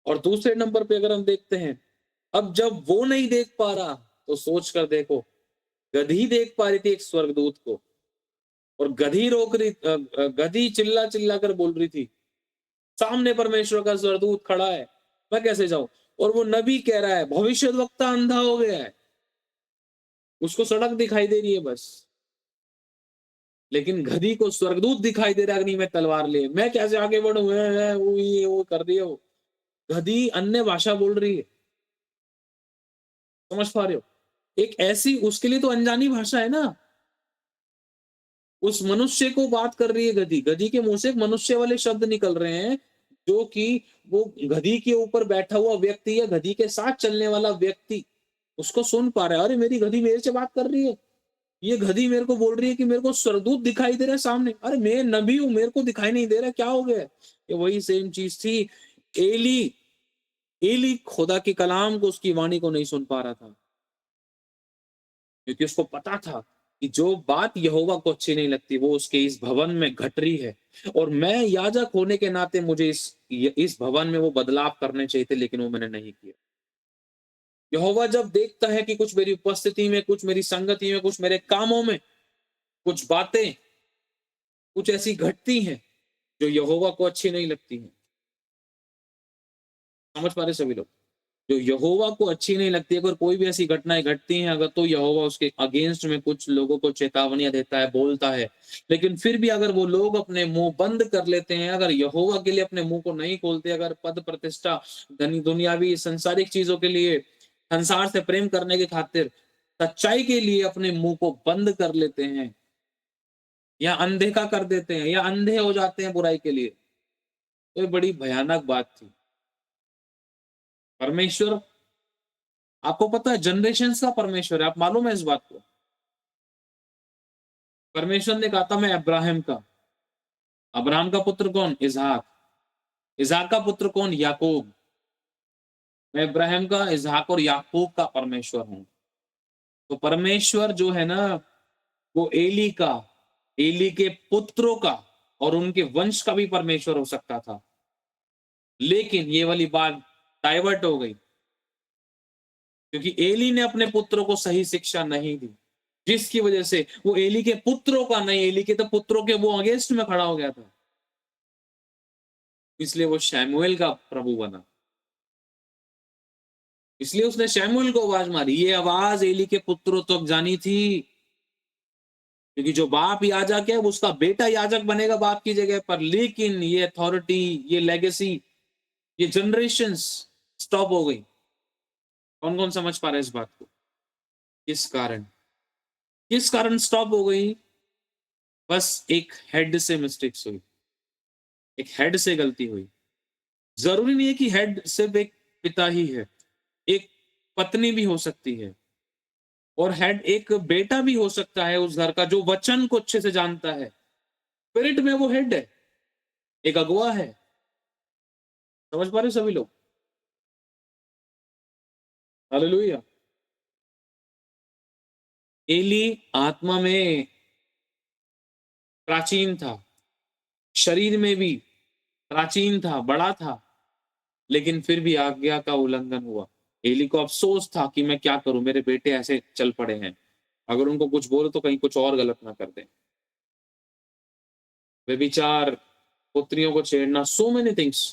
और दूसरे नंबर पे अगर हम देखते हैं, अब जब वो नहीं देख पा रहा तो सोच कर देखो, गधी देख पा रही थी एक स्वर्गदूत को, और गधी रोक रही, गधी चिल्ला चिल्ला कर बोल रही थी, सामने परमेश्वर का स्वर्गदूत खड़ा है, मैं कैसे जाऊं? और वो नबी कह रहा है, भविष्यद्वक्ता अंधा हो गया है, उसको सड़क दिखाई दे रही है बस, लेकिन गधी को स्वर्गदूत दिखाई दे रहा है अग्नि में तलवार लिए, मैं कैसे आगे बढ़ूं? वो ये वो कर रही है वो। गधी अन्य भाषा बोल रही है। समझ पा रहे हो? एक ऐसी, उसके लिए तो अनजानी भाषा है ना। उस मनुष्य को बात कर रही है गधी, गधी के मुंह से एक मनुष्य वाले शब्द निकल रहे हैं, जो कि वो गधी के ऊपर बैठा हुआ व्यक्ति या गधी के साथ चलने वाला व्यक्ति उसको सुन पा रहा है। अरे मेरी गधी मेरे से बात कर रही है, ये गधी मेरे को बोल रही है कि मेरे को स्वर्गदूत दिखाई दे रहा है सामने। अरे मैं नबी हूं, मेरे को दिखाई नहीं दे रहा, क्या हो गया? ये वही सेम चीज थी। एली, एली खुदा के कलाम को, उसकी वाणी को नहीं सुन पा रहा था, क्योंकि उसको पता था कि जो बात यहोवा को अच्छी नहीं लगती वो उसके इस भवन में घट रही है, और मैं याजक होने के नाते मुझे इस भवन में वो बदलाव करने चाहिए थे, लेकिन वो मैंने नहीं किया। यहोवा जब देखता है कि कुछ मेरी उपस्थिति में, कुछ मेरी संगति में, कुछ मेरे कामों में, कुछ बातें कुछ ऐसी घटती हैं जो यहोवा को अच्छी नहीं लगती हैं। समझ पा रहे सभी लोग? जो यहोवा को अच्छी नहीं लगती, अगर कोई भी ऐसी घटनाएं घटती हैं, अगर तो यहोवा उसके अगेंस्ट में कुछ लोगों को चेतावनियां देता है, बोलता है, लेकिन फिर भी अगर वो लोग अपने मुंह बंद कर लेते हैं, अगर यहोवा के लिए अपने मुंह को नहीं खोलते, अगर पद प्रतिष्ठा, धनी दुनियावी संसारिक चीजों के लिए, संसार से प्रेम करने के खातिर सच्चाई के लिए अपने मुंह को बंद कर लेते हैं, या अनदेखा कर देते हैं, या अंधे हो जाते हैं बुराई के लिए, तो ये बड़ी भयानक बात थी। परमेश्वर, आपको पता है जनरेशंस का परमेश्वर है, आप मालूम है इस बात को? परमेश्वर ने कहा था मैं अब्राहम का, अब्राहम का पुत्र कौन? इसहाक। इसहाक का पुत्र कौन? याकूब। मैं इब्राहिम का, इसहाक और याकूब का परमेश्वर हूं। तो परमेश्वर जो है ना, वो एली का, एली के पुत्रों का और उनके वंश का भी परमेश्वर हो सकता था, लेकिन ये वाली बात डाइवर्ट हो गई, क्योंकि एली ने अपने पुत्रों को सही शिक्षा नहीं दी, जिसकी वजह से वो एली के पुत्रों का नहीं, एली के तो पुत्रों के वो अगेंस्ट में खड़ा हो गया था, इसलिए वो शैमुएल का प्रभु बना। इसलिए उसने शैमुएल को आवाज मारी, ये आवाज एली के पुत्रों तक जानी थी, क्योंकि जो बाप याजक है उसका बेटा याजक बनेगा बाप की जगह पर, लेकिन ये अथॉरिटी, ये लेगेसी, ये जनरेशंस स्टॉप हो गई। कौन कौन समझ पा रहा है इस बात को? किस कारण, किस कारण स्टॉप हो गई? बस एक हेड से मिस्टेक्स हुई, एक हेड से गलती हुई। जरूरी नहीं है कि हेड सिर्फ एक पिता ही है, एक पत्नी भी हो सकती है, और हेड एक बेटा भी हो सकता है उस घर का, जो वचन को अच्छे से जानता है। स्पिरिट में वो हेड है, एक अगुवा है। समझ पा रहे हो सभी लोग? हालेलुया। एली आत्मा में प्राचीन था, शरीर में भी प्राचीन था, बड़ा था, लेकिन फिर भी आज्ञा का उल्लंघन हुआ। एली को अफसोस था कि मैं क्या करूं, मेरे बेटे ऐसे चल पड़े हैं, अगर उनको कुछ बोलो तो कहीं कुछ और गलत ना कर दें। व्यभिचार, पुत्रियों को छेड़ना, सो मेनी थिंग्स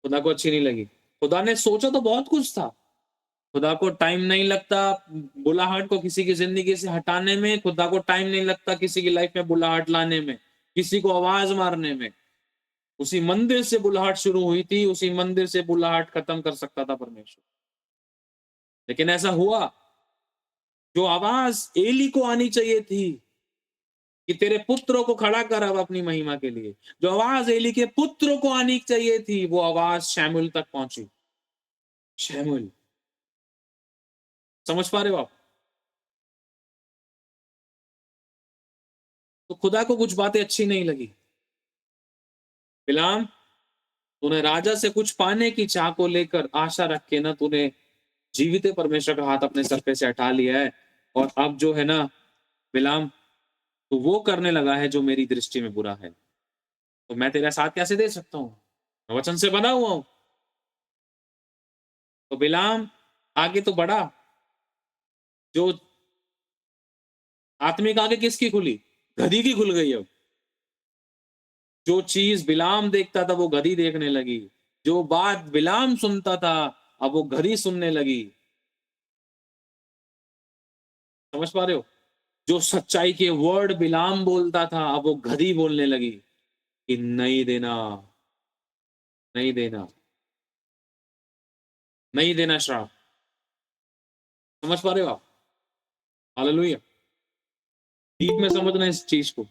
खुदा को अच्छी नहीं लगी। खुदा ने सोचा तो बहुत कुछ था, खुदा को टाइम नहीं लगता बुलाहट को किसी की जिंदगी से हटाने में, खुदा को टाइम नहीं लगता किसी की लाइफ में बुलाहट लाने में, किसी को आवाज मारने में। उसी मंदिर से बुलाहट शुरू हुई थी, उसी मंदिर से बुलाहट खत्म कर सकता था परमेश्वर, लेकिन ऐसा हुआ जो आवाज एली को आनी चाहिए थी कि तेरे पुत्रों को खड़ा कर अब अपनी महिमा के लिए, जो आवाज एली के पुत्रों को आनी चाहिए थी, वो आवाज शमूएल तक पहुंची। शमूएल, समझ पा रहे हो आप? तो खुदा को कुछ बातें अच्छी नहीं लगी। बिलाम, तूने राजा से कुछ पाने की चाह को लेकर आशा रख के ना तूने जीवित परमेश्वर का हाथ अपने सर पे से हटा लिया है, और अब जो है ना बिलाम, तो वो करने लगा है जो मेरी दृष्टि में बुरा है। तो मैं तेरा साथ कैसे दे सकता हूँ? मैं वचन से बना हुआ हूं। तो बिलाम आगे तो बढ़ा, जो आत्मिक आगे किसकी खुली? गधी की खुल गई। अब जो चीज बिलाम देखता था वो गधी देखने लगी, जो बात बिलाम सुनता था अब वो गधी सुनने लगी। समझ पा रहे हो? जो सच्चाई के वर्ड बिलाम बोलता था अब वो गधी बोलने लगी कि नहीं देना, नहीं देना, नहीं देना श्राप। समझ पा रहे हो आप? हालेलुया। डीप में समझना इस चीज को।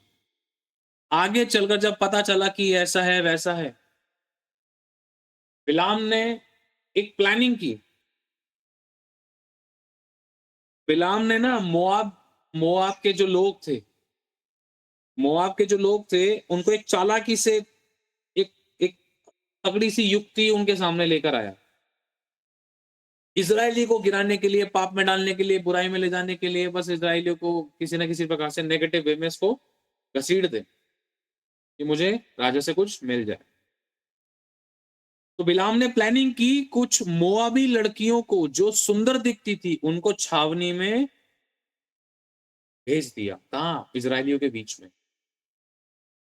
आगे चलकर जब पता चला कि ऐसा है वैसा है, बिलाम ने एक प्लानिंग की। बिलाम ने ना मोआब मोआब के जो लोग थे, मोआब के जो लोग थे, उनको एक चालाकी से एक एक तगड़ी सी युक्ति उनके सामने लेकर आया। इजरायली को गिराने के लिए, पाप में डालने के लिए, बुराई में ले जाने के लिए, बस इजरायलियों को किसी ना किसी प्रकार से नेगेटिव वे में इसको घसीट दे कि मुझे राजा से कुछ मिल जाए। तो बिलाम ने प्लानिंग की, कुछ मोआबी लड़कियों को जो सुंदर दिखती थी उनको छावनी में भेज दिया। कहाँ? इजरायलियों के बीच में।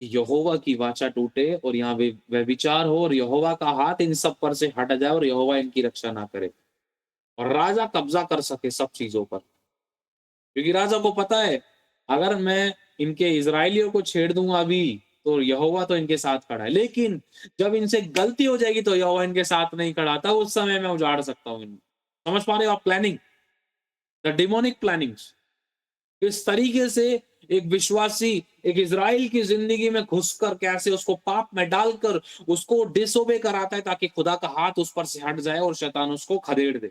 यहोवा की वाचा टूटे और यहाँ व्यभिचार हो, और यहोवा का हाथ इन सब पर से हट जाए, और यहोवा इनकी रक्षा ना करे, और राजा कब्जा कर सके सब चीजों पर। क्योंकि राजा को पता है, अगर मैं इनके इजरायलियों को छेड़ दूंगा अभी तो यहोवा तो इनके साथ खड़ा है, लेकिन जब इनसे गलती हो जाएगी तो यहोवा इनके साथ नहीं खड़ा था, उस समय मैं उजाड़ सकता हूँ इनको। समझ पा रहे हो आप? Planning, the demonic plannings. इस तरीके से एक विश्वासी एक इजराइल की जिंदगी में घुसकर कैसे उसको पाप में डालकर उसको डिसोबे कराता है, ताकि खुदा का हाथ उस पर से हट जाए और शैतान उसको खदेड़ दे।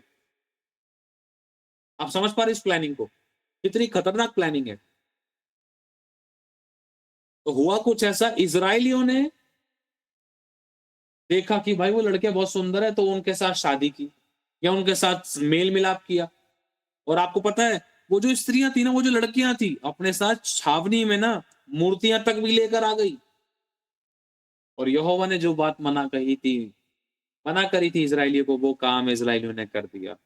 आप समझ पा रहे इस प्लानिंग को? कितनी खतरनाक प्लानिंग है। तो हुआ कुछ ऐसा, इजराइलियों ने देखा कि भाई वो लड़के बहुत सुंदर है, तो उनके साथ शादी की या उनके साथ मेल मिलाप किया। और आपको पता है, वो जो स्त्रियां थी ना, वो जो लड़कियां थी, अपने साथ छावनी में ना मूर्तियां तक भी लेकर आ गई। और यहोवा ने जो बात मना करी थी इजराइलियों को, वो काम इजराइलियों ने कर दिया।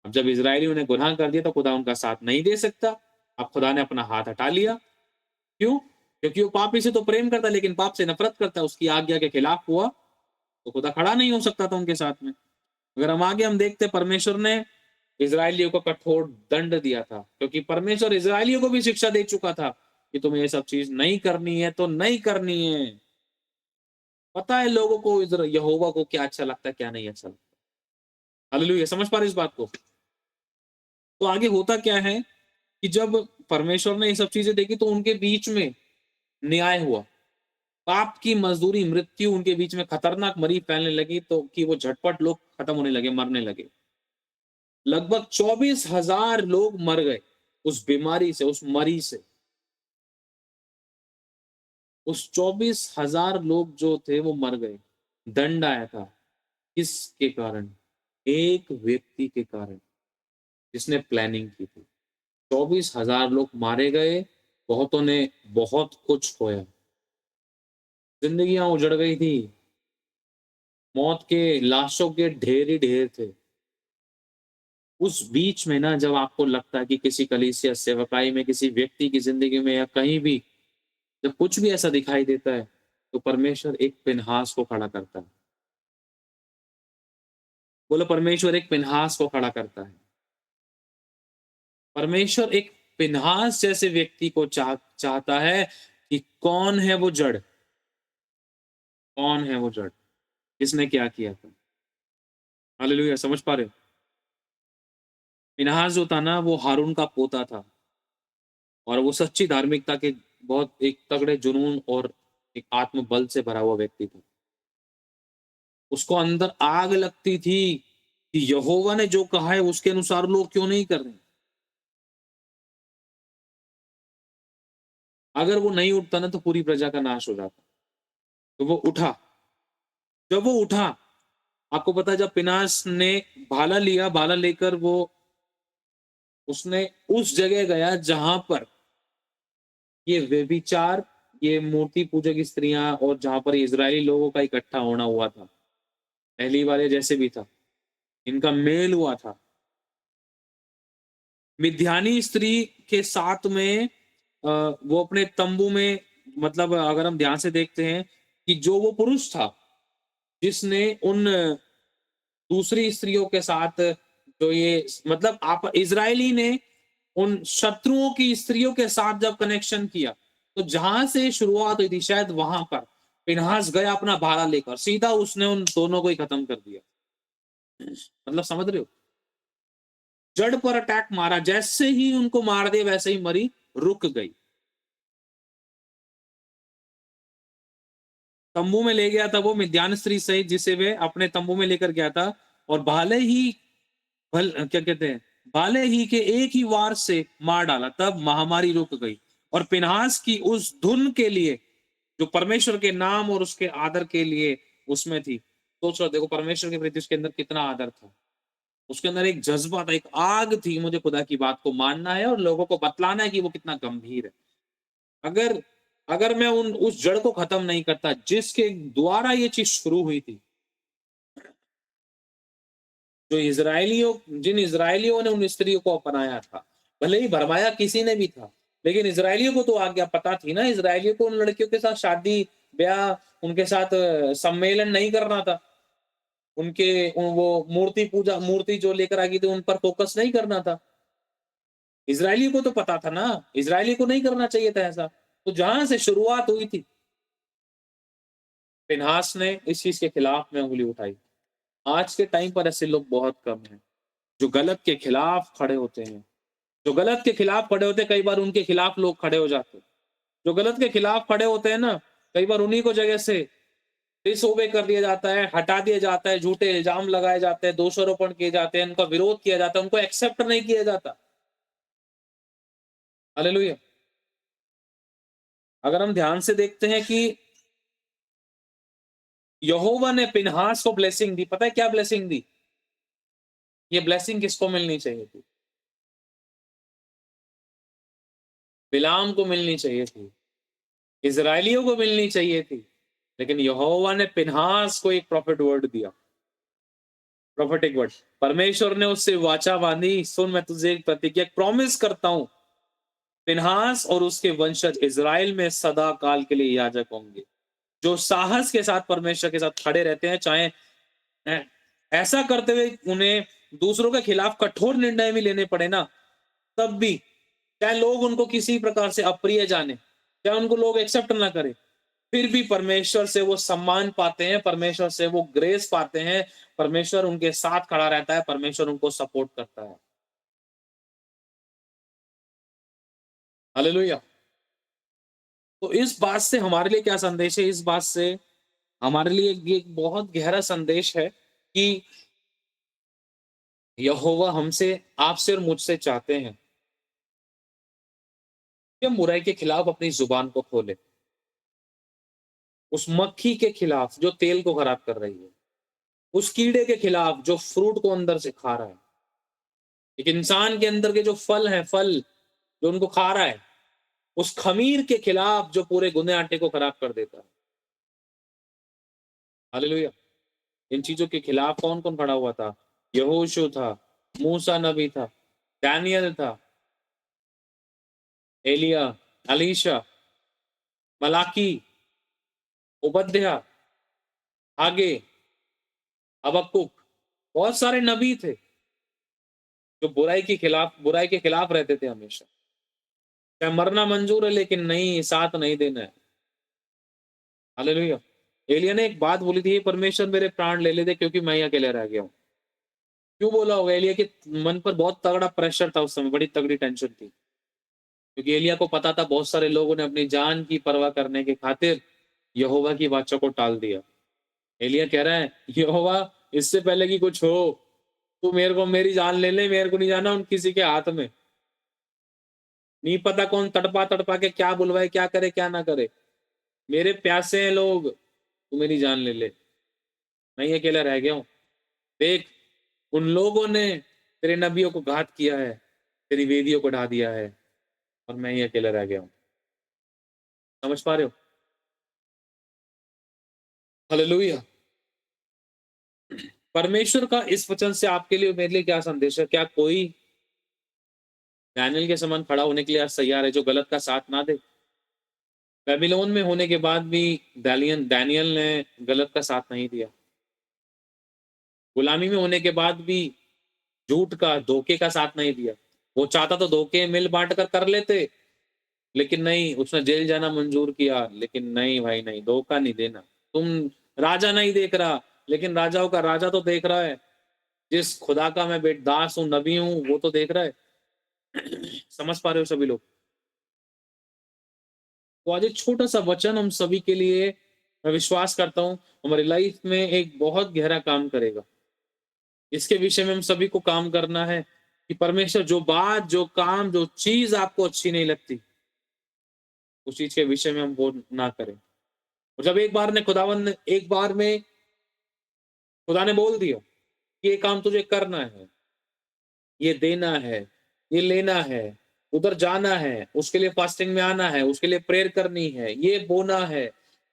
अब जब इजराइलियों ने गुनाह कर दिया तो खुदा उनका साथ नहीं दे सकता। अब खुदा ने अपना हाथ हटा लिया। क्यों? क्योंकि वो पापी से तो प्रेम करता है, लेकिन पाप से नफरत करता है, उसकी आज्ञा के खिलाफ हुआ तो खुदा खड़ा नहीं हो सकता था उनके साथ में। अगर हम आगे हम देखते, परमेश्वर ने इजरायलियों को कठोर दंड दिया था, क्योंकि परमेश्वर इजरायलियों को भी शिक्षा दे चुका था कि तुम्हें ये सब चीज नहीं करनी है तो नहीं करनी है। पता है लोगों को यहोवा को क्या अच्छा लगता है, क्या नहीं अच्छा लगता। हालेलुया। समझ पा रहे इस बात को? तो आगे होता क्या है कि जब परमेश्वर ने ये सब चीजें देखी तो उनके बीच में न्याय हुआ। पाप की मजदूरी मृत्यु उनके बीच में खतरनाक मरी फैलने लगी, तो कि वो झटपट लोग खत्म होने लगे, मरने लगे। लगभग 24,000 लोग मर गए उस बीमारी से, उस मरी से। उस 24,000 लोग जो थे वो मर गए। दंड आया था। किसके कारण? एक व्यक्ति के कारण, जिसने प्लानिंग की थी। 24,000 लोग मारे गए, बहुतों ने बहुत कुछ खोया, जिंदगियां उजड़ गई थी, मौत के लाशों के ढेर ही ढेर थे। उस बीच में ना, जब आपको लगता है कि किसी कलीसिया सेवकाई में, किसी व्यक्ति की जिंदगी में, या कहीं भी जब कुछ भी ऐसा दिखाई देता है, तो परमेश्वर एक फिनहास को खड़ा करता है। बोलो, परमेश्वर एक फिनहास को खड़ा करता है। परमेश्वर एक फिनहास जैसे व्यक्ति को चाहता है कि कौन है वो जड़, कौन है वो जड़, किसने क्या किया था। हालेलुया। समझ पा रहे हो? फिनहास जो था ना वो हारून का पोता था और वो सच्ची धार्मिकता के बहुत एक तगड़े जुनून और एक आत्मबल से भरा हुआ व्यक्ति था। उसको अंदर आग लगती थी कि यहोवा ने जो कहा है उसके अनुसार लोग क्यों नहीं कर रहे। अगर वो नहीं उठता ना तो पूरी प्रजा का नाश हो जाता। तो वो उठा। जब वो उठा, आपको पता है जब फिनहास ने भाला लिया, भाला लेकर वो उसने उस जगह गया जहां पर ये व्यभिचार, ये मूर्ति पूजक स्त्रियां और जहां पर इजरायली लोगों का इकट्ठा होना हुआ था, पहली वाले जैसे भी था, इनका मेल हुआ था। मिद्यानी स्त्री के साथ में वो अपने तंबू में, मतलब अगर हम ध्यान से देखते हैं कि जो वो पुरुष था जिसने उन दूसरी स्त्रियों के साथ जो ये मतलब आप इजरायली ने उन शत्रुओं की स्त्रियों के साथ जब कनेक्शन किया, तो जहां से शुरुआत हुई थी शायद वहां पर फिनहास गया अपना भाला लेकर, सीधा उसने उन दोनों को ही खत्म कर दिया। मतलब समझ रहे हो, जड़ पर अटैक मारा, जैसे ही उनको मार दिया वैसे ही मरी, रुक गई। तंबू में ले गया था वो मिद्यान स्त्री सहित जिसे वे अपने तंबू में लेकर गया था, और भाले ही क्या कहते हैं, भाले ही के एक ही वार से मार डाला, तब महामारी रुक गई। और पिनहास की उस धुन के लिए जो परमेश्वर के नाम और उसके आदर के लिए उसमें थी, सोचो देखो परमेश्वर के प्रति उसके अंदर कितना आदर था, उसके अंदर एक जज्बा था, एक आग थी, मुझे खुदा की बात को मानना है और लोगों को बतलाना है कि वो कितना गंभीर है। अगर अगर मैं उन उस जड़ को खत्म नहीं करता जिसके द्वारा ये चीज शुरू हुई थी, जो जिन इजरायलियों ने उन स्त्रियों को अपनाया था, भले ही भरमाया किसी ने भी था, लेकिन इजरायलियों को तो आज्ञा पता थी ना, इजरायलियों को उन लड़कियों के साथ शादी ब्याह, उनके साथ सम्मेलन नहीं करना था, वो मूर्ति पूजा, मूर्ति जो लेकर आ गई थी उन पर फोकस नहीं करना था। इजरायलियों को तो पता था ना, इजरायली को नहीं करना चाहिए था ऐसा। तो जहां से शुरुआत हुई थी, फिनहास ने इस चीज के खिलाफ में उंगली उठाई। आज के टाइम पर ऐसे लोग बहुत कम हैं जो गलत के खिलाफ खड़े होते हैं। जो गलत के खिलाफ खड़े होते हैं, कई बार उनके खिलाफ लोग खड़े हो जाते हैं। जो गलत के खिलाफ खड़े होते हैं ना, कई बार उन्हीं को जगह से डिसओबे कर दिया जाता है, हटा दिया जाता है, झूठे इल्जाम लगाए जाते हैं, दोषारोपण किए जाते हैं, उनका विरोध किया जाता है, उनको एक्सेप्ट नहीं किया जाता। हालेलुया। अगर हम ध्यान से देखते हैं कि यहोवा ने पिनहास को ब्लेसिंग दी, पता है क्या ब्लेसिंग दी? ये ब्लेसिंग किसको मिलनी चाहिए थी? बिलाम को मिलनी चाहिए थी, इजरायलियों को मिलनी चाहिए थी, लेकिन यहोवा ने पिनहास को एक प्रॉफिट वर्ड दिया, प्रोफेटिक वर्ड। परमेश्वर ने उससे वाचा बांधी, सुन मैं तुझे एक प्रतिज्ञा, एक प्रॉमिस करता हूं, फिनहास और उसके वंशज इज़राइल में सदा काल के लिए याजक होंगे, जो साहस के साथ परमेश्वर के साथ खड़े रहते हैं, चाहे ऐ- ऐसा करते हुए उन्हें दूसरों के खिलाफ कठोर निर्णय भी लेने पड़े ना, तब भी, चाहे लोग उनको किसी प्रकार से अप्रिय जाने, चाहे उनको लोग एक्सेप्ट ना करें, फिर भी परमेश्वर से वो सम्मान पाते हैं, परमेश्वर से वो ग्रेस पाते हैं, परमेश्वर उनके साथ खड़ा रहता है, परमेश्वर उनको सपोर्ट करता है। हालेलुया। तो इस बात से हमारे लिए क्या संदेश है? इस बात से हमारे लिए ये एक बहुत गहरा संदेश है कि यहोवा हमसे, आपसे और मुझसे चाहते हैं कि हम बुराई के खिलाफ अपनी जुबान को खोले, उस मक्खी के खिलाफ जो तेल को खराब कर रही है, उस कीड़े के खिलाफ जो फ्रूट को अंदर से खा रहा है, एक इंसान के अंदर के जो फल है, फल जो उनको खा रहा है, उस खमीर के खिलाफ जो पूरे गुने आटे को खराब कर देता है। हालेलुया। इन चीजों के खिलाफ कौन कौन खड़ा हुआ था? यहोशू था, मूसा नबी था, डैनियल था, एलिया, अलीशा, मलाकी, उबध्या, आगे, हबक्कुक, बहुत सारे नबी थे जो बुराई के खिलाफ रहते थे हमेशा। क्या मरना मंजूर है लेकिन नहीं, साथ नहीं देना है। हालेलुया। एलिया ने एक बात बोली थी, परमेश्वर मेरे प्राण ले लेते क्योंकि मैं ही अकेले रह गया हूं। क्यों बोला होगा? एलिया के मन पर बहुत तगड़ा प्रेशर था उस समय, बड़ी तगड़ी टेंशन थी, क्योंकि एलिया को पता था बहुत सारे लोगों ने अपनी जान की परवाह करने के खातिर यहोवा की वाचा को टाल दिया। एलिया कह रहा है, यहोवा, इससे पहले कि कुछ हो, तू मेरे को मेरी जान ले ले, मेरे को नहीं जाना उन किसी के हाथ में। नहीं पता कौन तड़पा तड़पा के क्या बुलवाए, क्या करे क्या ना करे, मेरे प्यासे हैं लोग, तू मेरी जान ले ले, मैं ही अकेला रह गया हूँ। देख, उन लोगों ने तेरे नबियों को घात किया है, तेरी वेदियों को ढा दिया है, और मैं ही अकेला रह गया हूँ। समझ पा रहे हो? हालेलुया। परमेश्वर का इस वचन से आपके लिए, मेरे लिए क्या संदेश है? क्या कोई डैनियल के समान खड़ा होने के लिए आज तैयार है, जो गलत का साथ ना दे? बेबीलोन में होने के बाद भी डैनियल ने गलत का साथ नहीं दिया। गुलामी में होने के बाद भी झूठ का, धोखे का साथ नहीं दिया। वो चाहता तो धोखे मिल बांट कर लेते, लेकिन नहीं, उसने जेल जाना मंजूर किया, लेकिन नहीं भाई नहीं, धोखा नहीं देना। तुम राजा नहीं देख रहा, लेकिन राजाओं का राजा तो देख रहा है। जिस खुदा का मैं दास हूँ, नबी हूँ, वो तो देख रहा है। समझ पा रहे हो सभी लोग? तो आज एक छोटा सा वचन हम सभी के लिए, मैं विश्वास करता हूँ हमारी लाइफ में एक बहुत गहरा काम करेगा। इसके विषय में हम सभी को काम करना है कि परमेश्वर जो बात, जो काम, जो चीज आपको अच्छी नहीं लगती, उस चीज के विषय में हम वो ना करें। और जब एक बार में खुदा ने बोल दिया कि ये काम तुझे करना है, ये देना है, ये लेना है, उधर जाना है, उसके लिए फास्टिंग में आना है, उसके लिए प्रेयर करनी है, ये बोना है,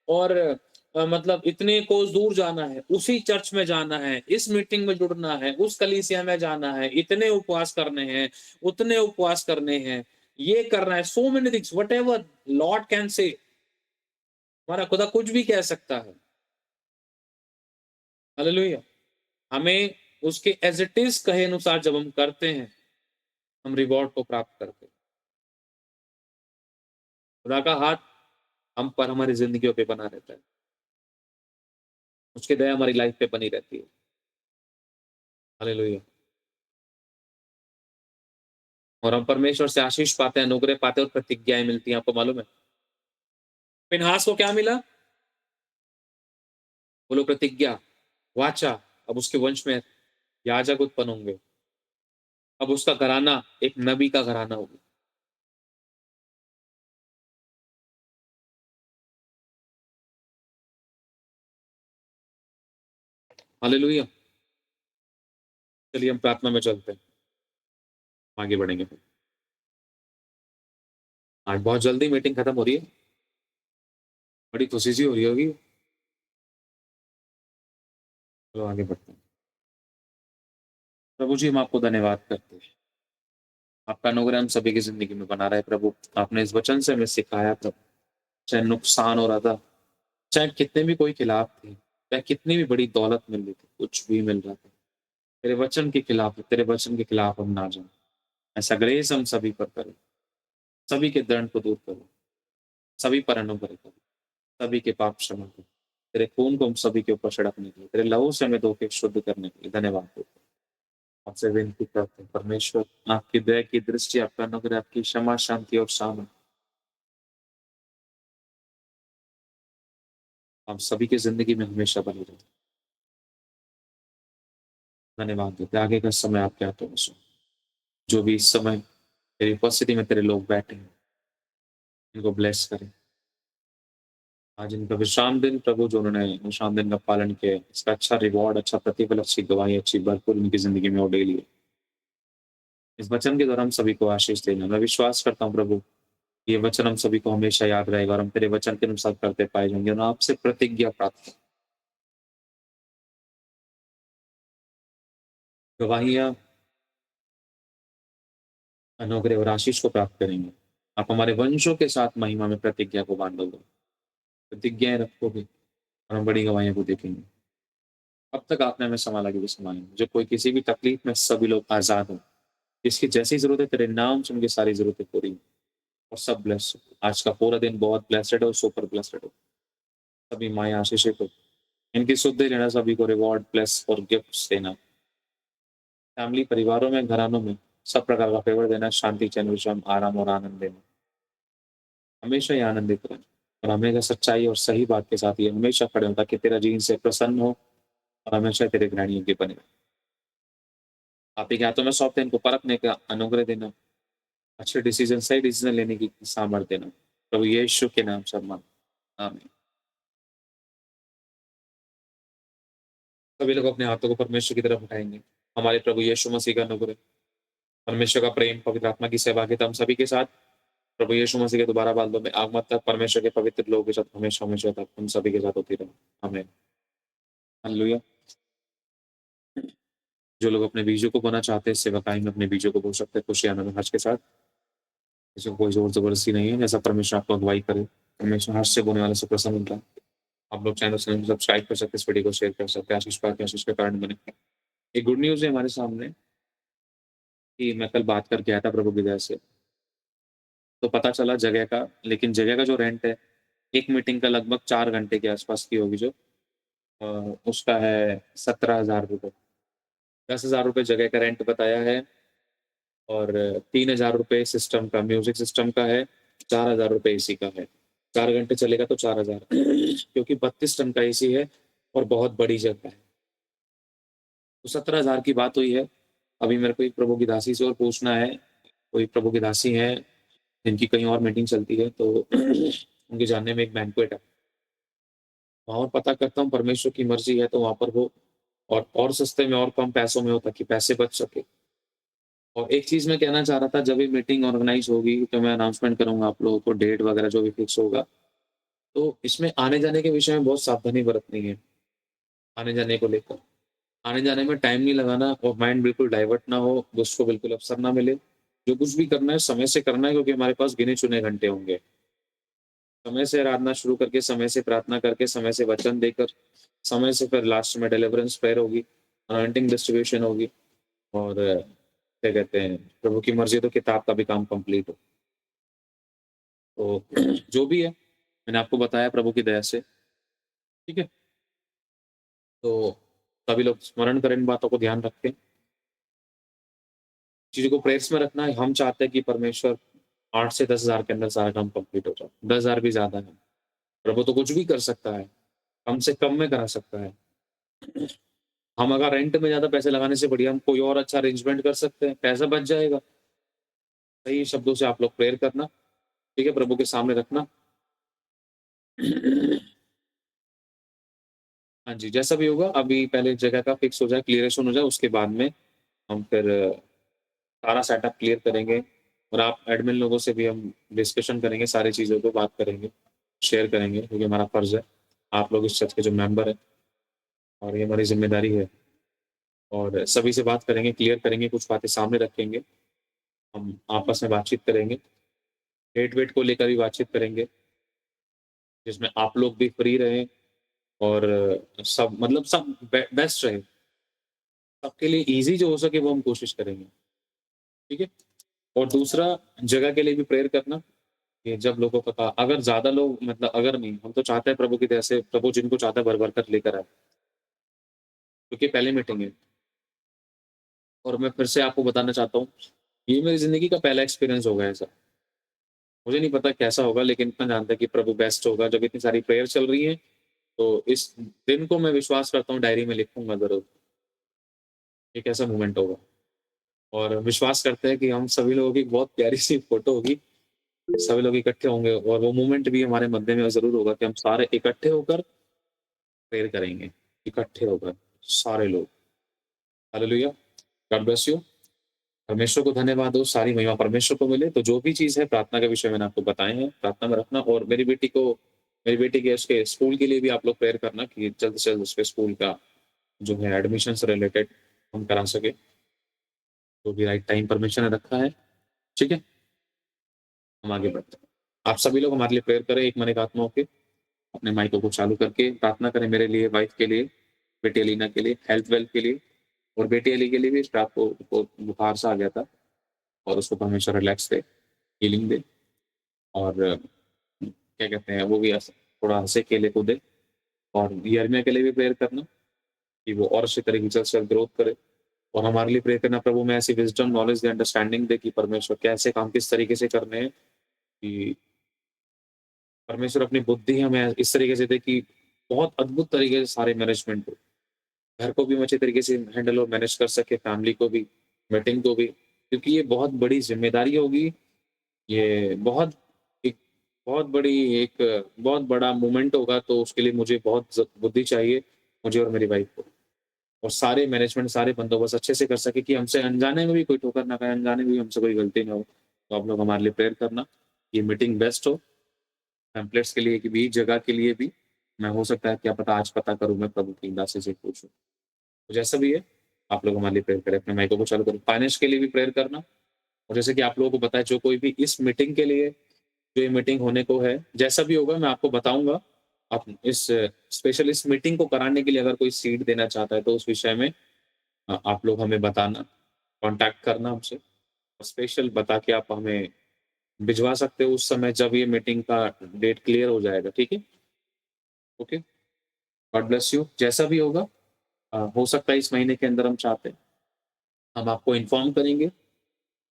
और मतलब इतने कोस दूर जाना है, उसी चर्च में जाना है, इस मीटिंग में जुड़ना है, उस कलीसिया में जाना है, इतने उपवास करने हैं, उतने उपवास करने हैं, ये करना है, so many things, what ever Lord can say. हमारा खुदा कुछ भी कह सकता है। हालेलुया। हमें उसके एज इट इज कहे अनुसार जब हम करते हैं, हम रिवॉर्ड को प्राप्त करते हैं। खुदा का हाथ हम पर, हमारी जिंदगियों पे बना रहता है, उसकी दया हमारी लाइफ पे बनी रहती है। हालेलुया। और हम परमेश्वर से आशीष पाते हैं, अनुग्रह पाते हैं, और प्रतिज्ञाएं मिलती हैं। आपको मालूम है फिनहास को क्या मिला? बोलो प्रतिज्ञा, वाचा। अब उसके वंश में याजक उत्पन्न होंगे, अब उसका घराना एक नबी का घराना होगा। हालेलुया। चलिए हम प्रार्थना में चलते हैं, आगे बढ़ेंगे। आज बहुत जल्दी मीटिंग खत्म हो रही है, बड़ी खुशी सी हो रही होगी। चलो आगे बढ़ते हैं। प्रभु जी, हम आपको धन्यवाद करते हैं, आपका अनुग्रह हम सभी की जिंदगी में बना रहा है। प्रभु, आपने इस वचन से हमें सिखाया प्रभु, चाहे नुकसान हो रहा था, चाहे कितने भी कोई खिलाफ थे, चाहे कितनी भी बड़ी दौलत मिल रही थी, कुछ भी मिल रहा था, तेरे वचन के खिलाफ, तेरे वचन के खिलाफ हम ना जाएं। ऐसा ग्रेस हम सभी पर करो, सभी के दंड को दूर करो, सभी पर अनुग्रह करो, सभी के पाप क्षमा करो। तेरे खून को हम सभी के ऊपर छिड़कने के लिए, तेरे लहू से हमें धो के शुद्ध करने के लिए धन्यवाद दो। आपसे विनती करते हैं परमेश्वर, आपकी दया की दृष्टि, आपका अनुग्रह, आपकी क्षमा, शांति और सामर्थ हम सभी की जिंदगी में हमेशा बनी रहे। धन्यवाद देते हैं। आगे का समय आपके हाथों में सौंप, जो भी इस समय तेरी उपस्थिति में तेरे लोग बैठे हैं, इनको ब्लेस करें। आज इनका विश्राम दिन प्रभु, जो उन्होंने विश्राम दिन का पालन किया, इसका अच्छा रिवॉर्ड, अच्छा प्रतिफल, अच्छी गवाही, अच्छी भरपूर उनकी जिंदगी में हो डेली है। इस वचन के द्वारा हम सभी को आशीष देना, मैं विश्वास करता हूँ प्रभु, ये वचन हम सभी को हमेशा याद रहेगा, और हम तेरे वचन के अनुसार करते पाए जाएंगे, और आपसे प्रतिज्ञा प्राप्त गवाहियां, अनुग्रह और आशीष को प्राप्त करेंगे। आप हमारे वंशों के साथ महिमा में प्रतिज्ञा को बांधोगे, प्रतिज्ञाएं रखोगे, और हम बड़ी गवाहियों को देखेंगे। अब तक आपने हमें संभाला कि भी संभालें, जो कोई किसी भी तकलीफ में, सभी लोग आजाद हों, जिसकी जैसी जरूरत है तेरे नाम से उनकी सारी जरूरतें पूरी हों, और सब ब्लेस हो। आज का पूरा दिन बहुत ब्लेसड हो, सुपर ब्लेसड हो, सभी माएँ आशीषित हो, इनकी सुध लेना, सभी को रिवॉर्ड, ब्लेस और गिफ्ट्स देना। फैमिली, परिवारों में, घरानों में सब प्रकार का फ़ेवर देना, शांति, चैन, विश्राम, आराम और आनंद देना। हमेशा ही आनंदित रहें और हमेशा सच्चाई और सही बात के साथ ये हमेशा खड़े हों ताकि तेरा जी इनसे प्रसन्न हो और हमेशा तेरे ग्रहण योग्य बने। आप ही के हाथों में सौंपते हैं, इनको परखने का अनुग्रह देना, अच्छे डिसीज़न, सही डिसीज़न लेने की सामर्थ्य देना। प्रभु यीशु के नाम से माँगते हैं। आमीन। सभी लोग अपने हाथों को परमेश्वर की तरफ उठाएँगे। हमारे प्रभु यीशु मसीह का अनुग्रह, परमेश्वर का प्रेम, पवित्र आत्मा की सहभागिता हम सभी के साथ, प्रभु यीशु मसीह के दोबारा बादलों में आगमन तक, परमेश्वर के पवित्र लोगों के साथ हमेशा-हमेशा तक हम सभी के साथ होती रहे। आमीन। हालेलुया। जो लोग अपने बीजों को बोना चाहते हैं, सेवकाई में अपने बीजों को बो सकते हैं खुशी, आनंद और हर्ष के साथ। इसमें कोई ज़ोर-ज़बरदस्ती नहीं है, जैसा परमेश्वर आपको अगुवाई करे। परमेश्वर हर्ष से बोने वाले से प्रसन्न होता है। आप लोग चाहें तो चैनल को सब्सक्राइब कर सकते हैं, इस वीडियो को शेयर कर सकते हैं, आशीष पाके आशीष का कारण बने। एक गुड न्यूज़ है हमारे सामने कि मैं कल बात करके आया था प्रभु की दया से, तो पता चला जगह का, लेकिन जगह का जो रेंट है, एक मीटिंग का लगभग 4 घंटे के आसपास की होगी जो अ, उसका है ₹17,000। ₹10,000 जगह का रेंट बताया है और ₹3,000 सिस्टम का, म्यूज़िक सिस्टम का है, ₹4,000 एसी का है। 4 घंटे चलेगा तो 4,000 क्योंकि 32 टन का एसी है और बहुत बड़ी जगह है। तो 17,000 की बात हुई है। अभी मेरे को एक प्रभु की दासी से और पूछना है, कोई प्रभु की दासी हैं, जिनकी कहीं और मीटिंग चलती है, तो उनके जानने में एक बैंक्वेट है। वहाँ और पता करता हूँ, परमेश्वर की मर्ज़ी है तो वहाँ पर हो और सस्ते में और कम पैसों में हो ताकि पैसे बच सके। और एक चीज़ मैं कहना चाह रहा था, जब ये मीटिंग ऑर्गेनाइज़ होगी तो मैं अनाउंसमेंट करूँगा आप लोगों को, डेट वगैरह जो भी फिक्स होगा। तो इसमें आने-जाने के विषय में बहुत सावधानी बरतनी है, आने-जाने को लेकर। आने-जाने में टाइम नहीं लगाना और माइंड बिल्कुल डाइवर्ट ना हो, उसको बिल्कुल अवसर ना मिले। जो कुछ भी करना है समय से करना है क्योंकि हमारे पास गिने-चुने घंटे होंगे। समय से आराधना शुरू करके, समय से प्रार्थना करके, समय से वचन देकर, समय से फिर लास्ट में डिलिवरेंस प्रेयर होगी, अनॉइंटिंग डिस्ट्रीब्यूशन होगी और क्या कहते हैं, प्रभु की मर्ज़ी तो किताब का भी काम कंप्लीट हो। तो जो भी है, मैंने आपको बताया प्रभु की दया से, ठीक है? तो सभी लोग स्मरण करें, इन बातों को ध्यान रखें। चीज़ों को प्रेयर्स में रखना है। हम चाहते हैं कि परमेश्वर 8 से 10,000 के अंदर सारा काम कंप्लीट हो जाए। 10,000 भी ज़्यादा है। प्रभु तो कुछ भी कर सकता है, कम से कम में करा सकता है। हम अगर रेंट में ज़्यादा पैसे लगाने से बढ़िया हम कोई और अच्छा अरेंजमेंट कर सकते हैं, पैसा बच जाएगा। सही शब्दों से आप लोग प्रेयर करना, ठीक है? प्रभु के सामने रखना। हाँ जी, जैसा भी होगा अभी पहले जगह का फिक्स हो जाए, क्लियरेशन हो जाए, उसके बाद में हम फिर सारा सेटअप क्लियर करेंगे और आप एडमिन लोगों से भी हम डिस्कशन करेंगे, सारी चीज़ों को बात करेंगे, शेयर करेंगे क्योंकि हमारा फ़र्ज़ है। आप लोग इस चर्च के जो मेंबर हैं और ये हमारी ज़िम्मेदारी है और सभी से बात करेंगे, क्लियर करेंगे, कुछ बातें सामने रखेंगे। हम आपस में बातचीत करेंगे, डेट-वेट को लेकर भी बातचीत करेंगे, जिसमें आप लोग भी फ्री रहें और सब मतलब सब बेस्ट रहे। सबके लिए ईज़ी जो हो सके वो हम कोशिश करेंगे, ठीक है? और दूसरा जगह के लिए भी प्रेयर करना कि जब लोगों को अगर ज़्यादा लोग मतलब अगर नहीं, हम तो चाहते हैं प्रभु की दया से प्रभु जिनको चाहता है भर-भर कर लेकर आए, क्योंकि पहली मीटिंग है और मैं फिर से आपको बताना चाहता हूँ, ये मेरी ज़िंदगी का पहला एक्सपीरियंस होगा ऐसा। मुझे नहीं पता कैसा होगा लेकिन इतना जानता है कि प्रभु बेस्ट होगा। जब इतनी सारी प्रेयर चल रही है, तो इस दिन को मैं विश्वास करता हूँ डायरी में लिखूँगा ज़रूर, ये कैसा मोमेंट होगा। और विश्वास करते हैं कि हम सभी लोगों की बहुत प्यारी-सी फ़ोटो होगी, सभी लोग इकट्ठे होंगे और वो मोमेंट भी हमारे मध्य में ज़रूर होगा कि हम सारे इकट्ठे होकर प्रेयर करेंगे, इकट्ठे होकर सारे लोग। हालेलुया! God bless you. परमेश्वर को धन्यवाद हो, सारी महिमा परमेश्वर को मिले। तो जो भी चीज़ है प्रार्थना के विषय मैंने आपको बताए हैं, प्रार्थना में रखना और मेरी बेटी के उसके स्कूल के लिए भी आप लोग प्रेयर करना कि जल्द से जल्द उसके स्कूल का जो है एडमिशन से रिलेटेड हम करा सकें। जो भी राइट टाइम परमेश्वर ने रखा है, ठीक है? हम आगे बढ़ते हैं। आप सभी लोग हमारे लिए प्रेयर करें, एक मन एक आत्मा होके, अपने माइकों को चालू करके प्रार्थना करें मेरे लिए, वाइफ के लिए, बेटी अलीना के लिए, हेल्थ-वेल्थ के लिए और बेटी अली के लिए भी रात को बुखार सा आ गया था और उसको परमेश्वर रिलैक्स दे, हीलिंग दे और क्या कहते हैं, वो भी थोड़ा हँसे-खेले कूदे और यर्मिया के लिए भी प्रेयर करना कि वो और अच्छे तरीके से ग्रोथ करे और हमारे लिए प्रे करना प्रभु में ऐसी विजडम, नॉलेज दे, अंडरस्टैंडिंग दे कि परमेश्वर कैसे काम किस तरीके से करने हैं, कि परमेश्वर अपनी बुद्धि हमें इस तरीके से दे कि बहुत अद्भुत तरीके से सारे मैनेजमेंट को, घर को भी हम अच्छे तरीके से हैंडल और मैनेज कर सके, फैमिली को भी, मीटिंग को भी, क्योंकि ये बहुत बड़ी ज़िम्मेदारी होगी। ये बहुत बड़ा मोमेंट होगा, तो उसके लिए मुझे बहुत बुद्धि चाहिए, मुझे और मेरी वाइफ को। और सारे मैनेजमेंट, सारे बंदोबस्त अच्छे से कर सके कि हमसे अनजाने में भी कोई ठोकर ना खाए, अनजाने में भी हमसे कोई गलती ना हो। तो आप लोग हमारे लिए प्रेयर करना, ये मीटिंग बेस्ट हो, पैम्पलेट्स के लिए कि भी, जगह के लिए भी। मैं हो सकता है क्या पता आज पता करूँ मैं प्रभु की दासी से पूछूँ। तो जैसा भी है, आप लोग हमारे लिए प्रेयर करें, अपने माइकों को चालू करें। फाइनेंस के लिए भी प्रेयर करना, और जैसे कि आप लोगों को पता है, जो कोई भी इस मीटिंग के लिए, जो ये मीटिंग होने को है, जैसा भी होगा मैं आपको बताऊँगा। आप इस स्पेशल इस मीटिंग को कराने के लिए अगर कोई सीड देना चाहता है, तो उस विषय में आप लोग हमें बताना, कॉन्टैक्ट करना हमसे, और स्पेशल बता के आप हमें भिजवा सकते हो उस समय जब ये मीटिंग का डेट क्लियर हो जाएगा, ठीक है? Okay, God bless you. जैसा भी होगा हो सकता है इस महीने के अंदर हम चाहते हैं, हम आपको इन्फॉर्म करेंगे,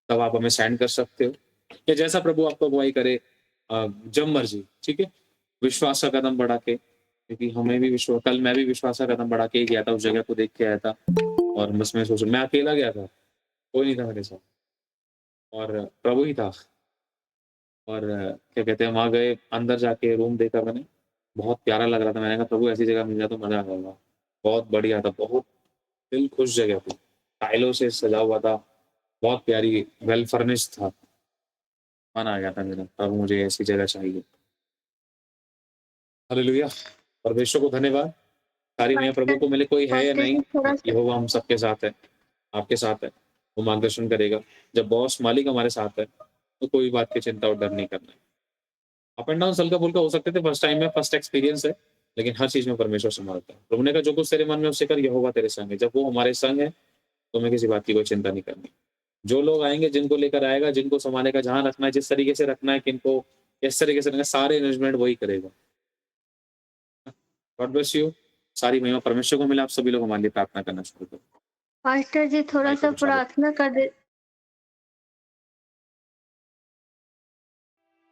तब आप हमें सेंड कर सकते हो, या जैसा प्रभु आपको अगुवाई करे, जब मर्ज़ी, ठीक है? विश्वास का कदम बढ़ा के, क्योंकि हमें भी कल मैं भी विश्वास का कदम बढ़ा के ही गया था, उस जगह को देख के आया था, और बस मैं अकेला गया था, कोई नहीं था मेरे साथ, और प्रभु ही था। और क्या कहते हैं, वहाँ गए, अंदर जाके रूम देखा मैंने, बहुत प्यारा लग रहा था। मैंने कहा प्रभु ऐसी जगह मिल जाए तो मज़ा आ जाएगा। बहुत बढ़िया था, बहुत दिल खुश जगह थी, टाइलों से सजा हुआ था, बहुत प्यारी, वेल फर्निश्ड था। मन आ गया था मेरा, प्रभु मुझे ऐसी जगह चाहिए। हालेलुया! परमेश्वर को धन्यवाद। सारी महिमा प्रभु को मिले, कोई है या नहीं, यहोवा हम सबके साथ है, आपके साथ है, वो मार्गदर्शन करेगा। जब बॉस, मालिक हमारे साथ है, तो कोई बात की चिंता और डर नहीं करना है। अप एंड डाउन हल्का-फुल्का हो सकते थे, फर्स्ट टाइम में, फर्स्ट एक्सपीरियंस है, लेकिन हर चीज़ में परमेश्वर सँभालता है। प्रभु ने कहा जो कुछ तेरे मन में उससे कर, यहोवा तेरे संग है। जब वो हमारे संग है, तो हमें किसी बात की कोई चिंता नहीं करनी। जो लोग आएँगे, जिनको लेकर आएगा, जिनको सँभालेगा, जहाँ रखना है, जिस तरीके से रखना है, किनको किस तरीके से रखना है, सारे अरेंजमेंट वही करेगा। God bless you. सारी महिमा परमेश्वर को मिले। आप सभी लोग हमारे लिए प्रार्थना करना शुरू करें। पास्टर जी थोड़ा माइक सा को चालू प्रार्थना कर दे।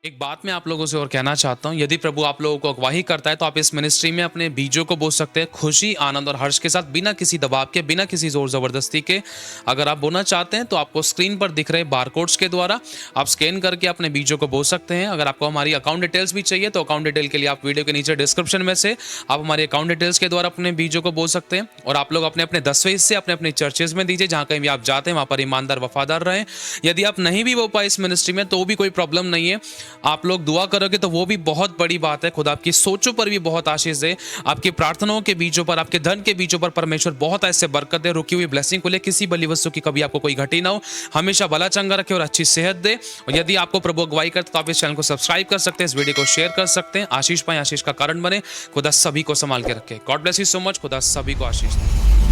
एक बात मैं आप लोगों से और कहना चाहता हूँ, यदि प्रभु आप लोगों को अगवाही करता है तो आप इस मिनिस्ट्री में अपने बीजों को बो सकते हैं, खुशी, आनंद और हर्ष के साथ, बिना किसी दबाव के, बिना किसी जोर जबरदस्ती के। अगर आप बोना चाहते हैं तो आपको स्क्रीन पर दिख रहे बारकोड्स के द्वारा आप स्कैन करके अपने बीजों को बो सकते हैं। अगर आपको हमारी अकाउंट डिटेल्स भी चाहिए तो अकाउंट डिटेल के लिए आप वीडियो के नीचे डिस्क्रिप्शन में से आप हमारी अकाउंट डिटेल्स के द्वारा अपने बीजों को बो सकते हैं। और आप लोग अपने अपने 10वें हिस्से अपने अपने चर्चेज में दीजिए, जहाँ कहीं भी आप जाते हैं वहाँ पर ईमानदार वफादार रहें। यदि आप नहीं भी बो पाए इस मिनिस्ट्री में तो भी कोई प्रॉब्लम नहीं है, आप लोग दुआ करोगे तो वो भी बहुत बड़ी बात है। खुदा आपकी सोचों पर भी बहुत आशीष दे, आपकी प्रार्थनाओं के बीजों पर, आपके धन के बीजों पर परमेश्वर बहुत ऐसे बरकत दे, रुकी हुई ब्लेसिंग को ले, किसी बली वस्तु की कभी आपको कोई घटी ना हो, हमेशा भला चंगा रखे और अच्छी सेहत दे। और यदि आपको प्रभु अगुवाई करते तो आप इस चैनल को सब्सक्राइब कर सकते हैं, इस वीडियो को शेयर कर सकते हैं। आशीष पाए, आशीष का कारण बने। खुदा सभी को संभाल के रखे। God bless you so much. खुदा सभी को आशीष दे।